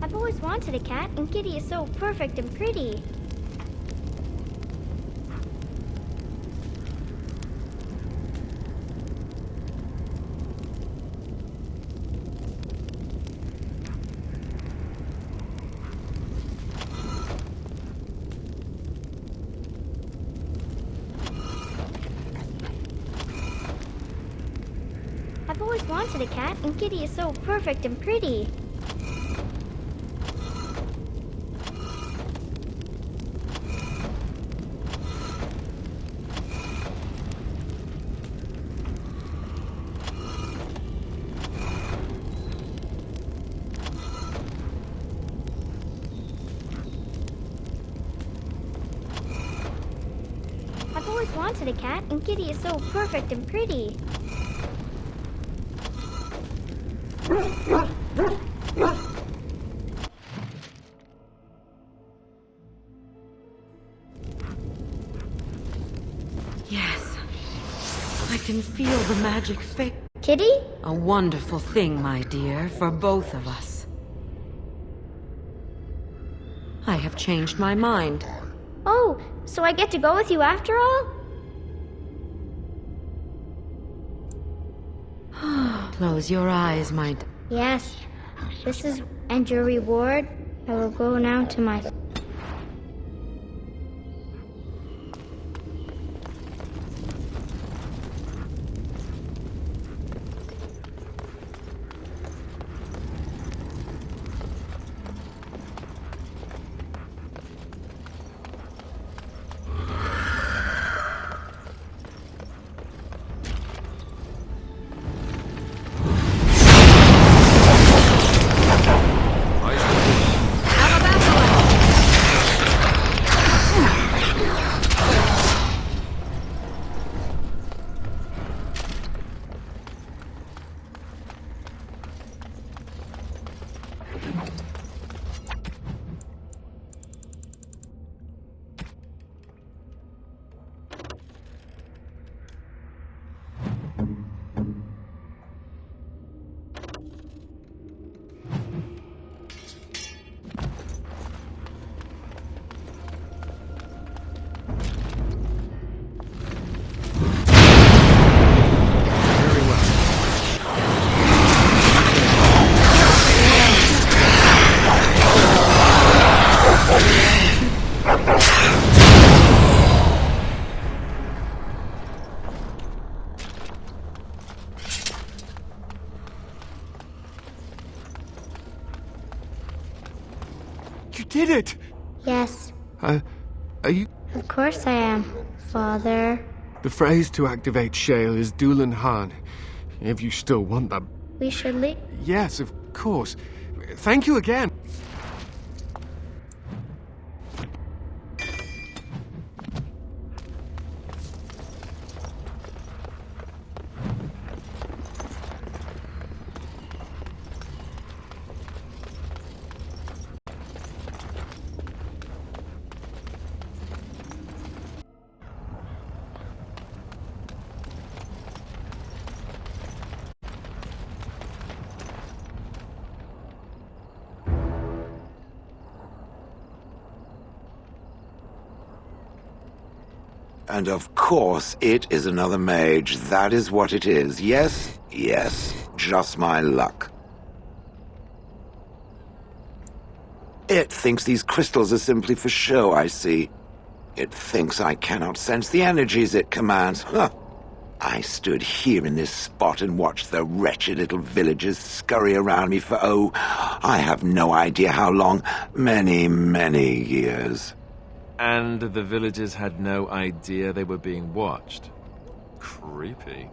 I've always wanted a cat, and Kitty is so perfect and pretty. I've always wanted a cat, and Kitty is so perfect and pretty. I've always wanted a cat, and Kitty is so perfect and pretty. Yes. I can feel the magic fade. Kitty? A wonderful thing, my dear, for both of us. I have changed my mind. Oh, so I get to go with you after all? Close your eyes, my... Yes. This is... And your reward? I will go now to my... You did it! Yes. Are you... Of course I am, Father. The phrase to activate Shale is Dulan Han. If you still want them. We should leave. Yes, of course. Thank you again. And of course, it is another mage. That is what it is. Yes, yes. Just my luck. It thinks these crystals are simply for show, I see. It thinks I cannot sense the energies it commands. Huh. I stood here in this spot and watched the wretched little villagers scurry around me for, oh, I have no idea how long. Many, many years. And the villagers had no idea they were being watched. Creepy.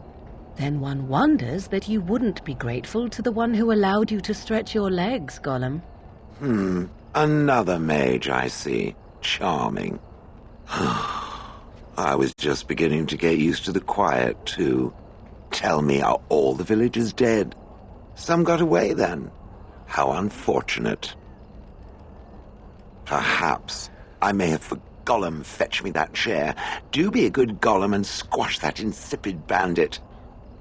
Then one wonders that you wouldn't be grateful to the one who allowed you to stretch your legs, Gollum. Another mage, I see. Charming. I was just beginning to get used to the quiet, too. Tell me, are all the villagers dead? Some got away, then. How unfortunate. Perhaps I may have for Gollum fetch me that chair. Do be a good Gollum and squash that insipid bandit.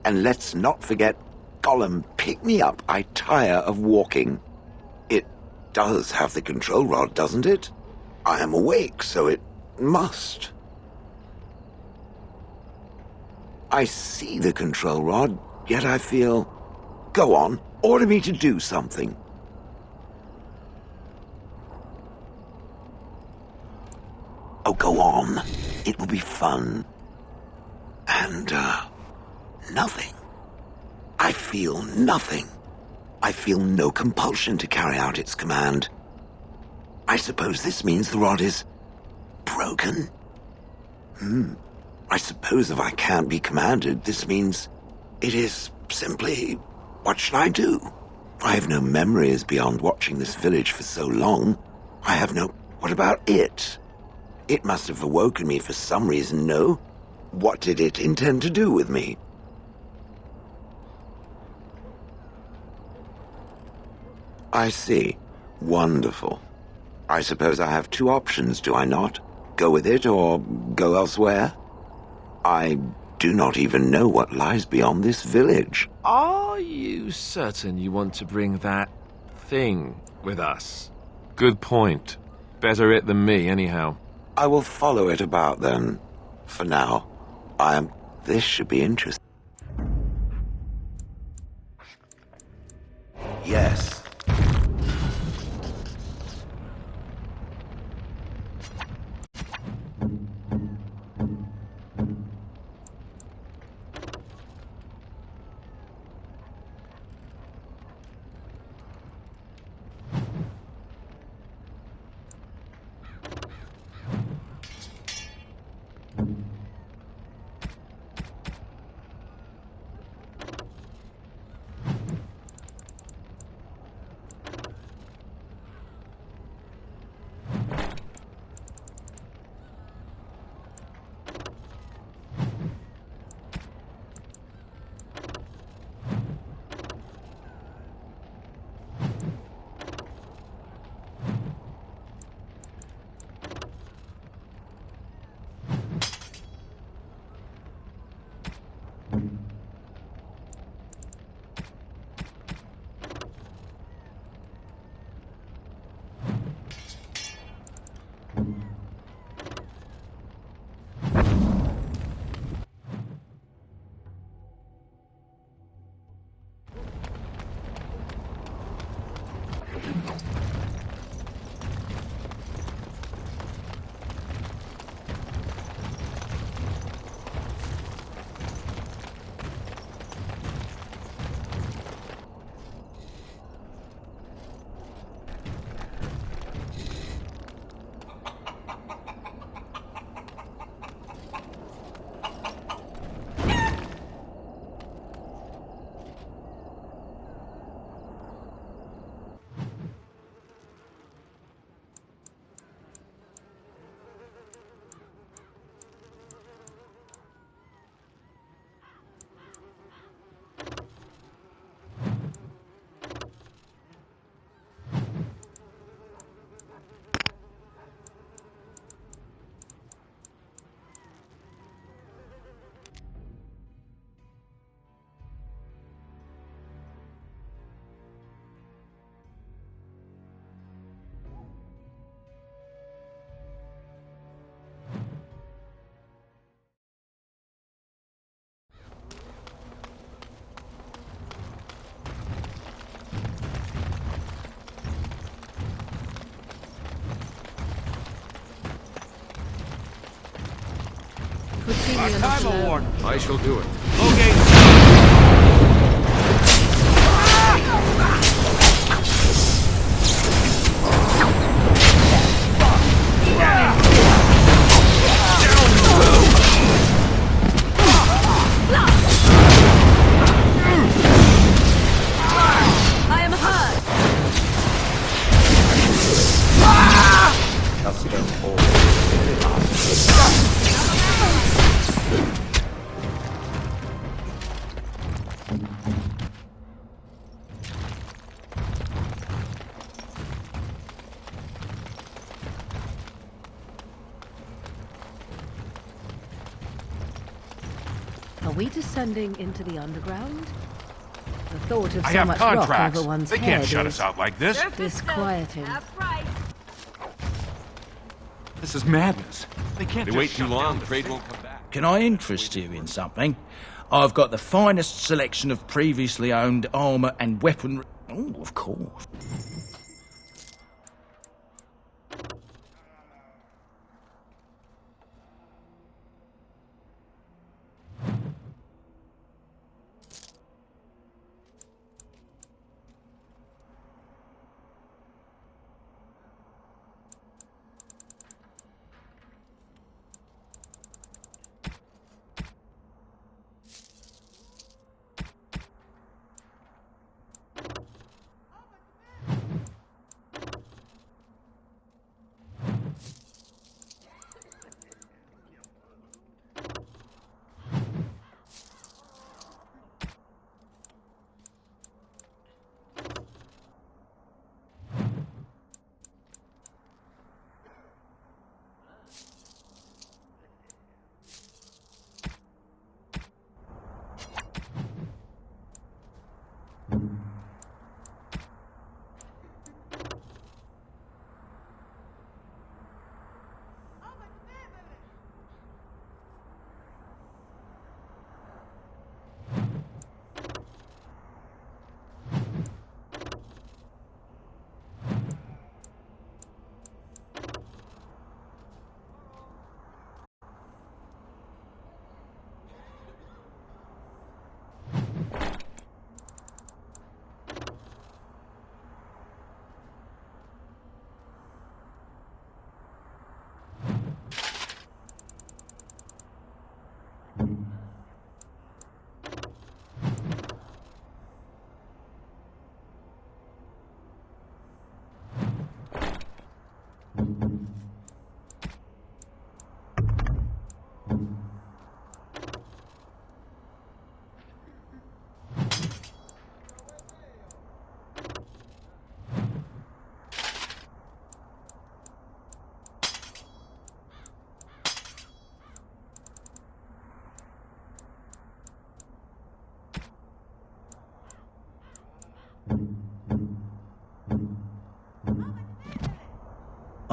And let's not forget, Gollum, pick me up. I tire of walking. It does have the control rod, doesn't it? I am awake, so it must. I see the control rod, yet I feel... Go on, order me to do something. Oh, go on. It will be fun. And, nothing. I feel nothing. I feel no compulsion to carry out its command. I suppose this means the rod is broken? I suppose if I can't be commanded, this means it is simply, what should I do? I have no memories beyond watching this village for so long. I have no... What about it? It must have awoken me for some reason, no? What did it intend to do with me? I see. Wonderful. I suppose I have two options, do I not? Go with it or go elsewhere? I do not even know what lies beyond this village. Are you certain you want to bring that thing with us? Good point. Better it than me, anyhow. I will follow it about then. For now, this should be interesting. Yes. Time award. I shall do it. I am hurt. Are we descending into the underground? The thought of I so have much contracts. rock over one's They head can't shut is us out like this. disquieting. This is madness. They can't They just wait shut too long, down trade won't come back. Can I interest you in something? I've got the finest selection of previously owned armor and weaponry. Oh, of course.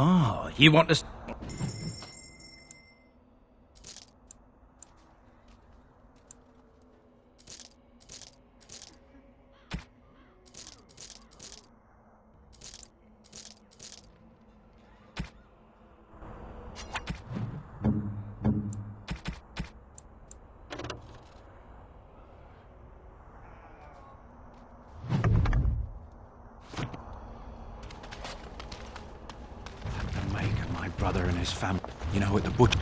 Oh, you want us... Brother and his family. You know, at the butcher.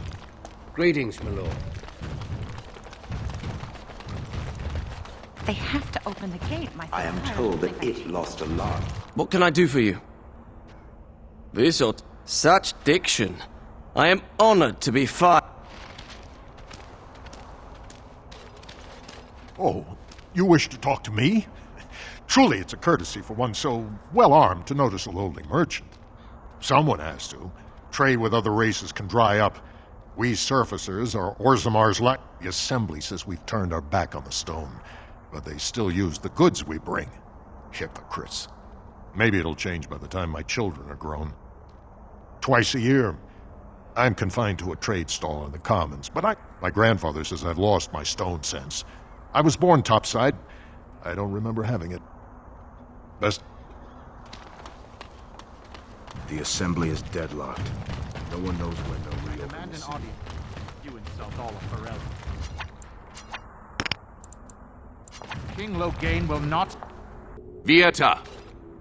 Greetings, my lord. They have to open the gate, my I am told that it lost a lot. What can I do for you? This or such diction. I am honored to be Oh, you wish to talk to me? Truly, it's a courtesy for one so well-armed to notice a lowly merchant. Someone has to. Trade with other races can dry up. We surfacers are Orzammar's lack. The Assembly says we've turned our back on the stone, but they still use the goods we bring. Hypocrites. Maybe it'll change by the time my children are grown. Twice a year, I'm confined to a trade stall in the Commons, but my grandfather says I've lost my stone sense. I was born topside. I don't remember having it. Best... The Assembly is deadlocked. No one knows when they'll reopen. Demand an audience. You insult all of Ferelden. King Loghain will not... Vieta!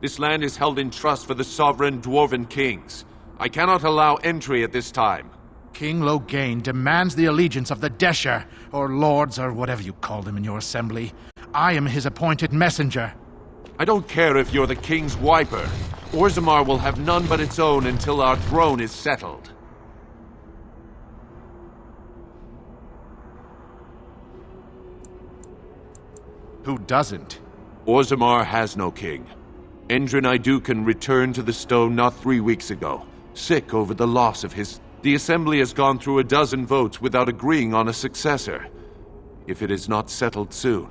This land is held in trust for the sovereign dwarven kings. I cannot allow entry at this time. King Loghain demands the allegiance of the Desher, or lords, or whatever you call them in your assembly. I am his appointed messenger. I don't care if you're the king's wiper. Orzammar will have none but its own until our throne is settled. Who doesn't? Orzammar has no king. Endrin Iduken returned to the stone not 3 weeks ago, sick over the loss of his... The Assembly has gone through a dozen votes without agreeing on a successor. If it is not settled soon,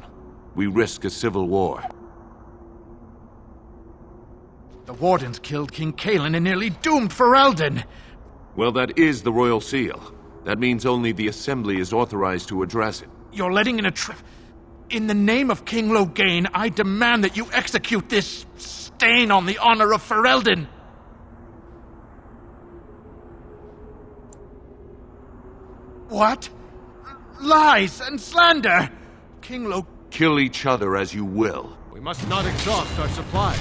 we risk a civil war. The Wardens killed King Cailan and nearly doomed Ferelden! Well, that is the Royal Seal. That means only the Assembly is authorized to address it. You're letting in a In the name of King Loghain, I demand that you execute this stain on the honor of Ferelden! What? Lies and slander! King Loghain... Kill each other as you will. We must not exhaust our supplies.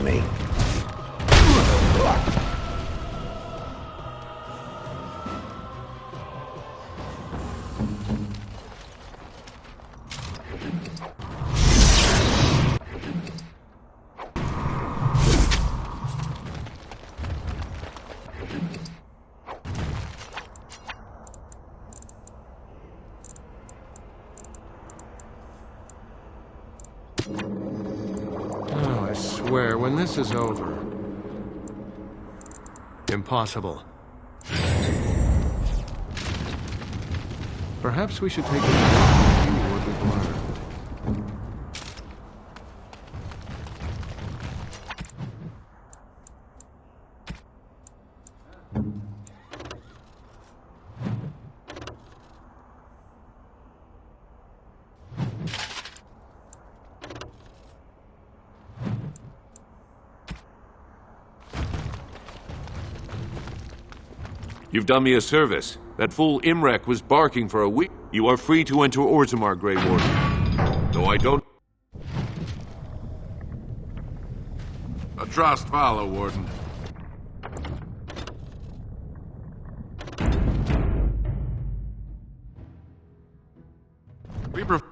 me. Oh, I swear, when this is over... Impossible. Perhaps we should take a look at what we've learned. You've done me a service. That fool Imrek was barking for a week. You are free to enter Orzammar, Grey Warden. Though I don't... A trust follow, Warden. We prefer...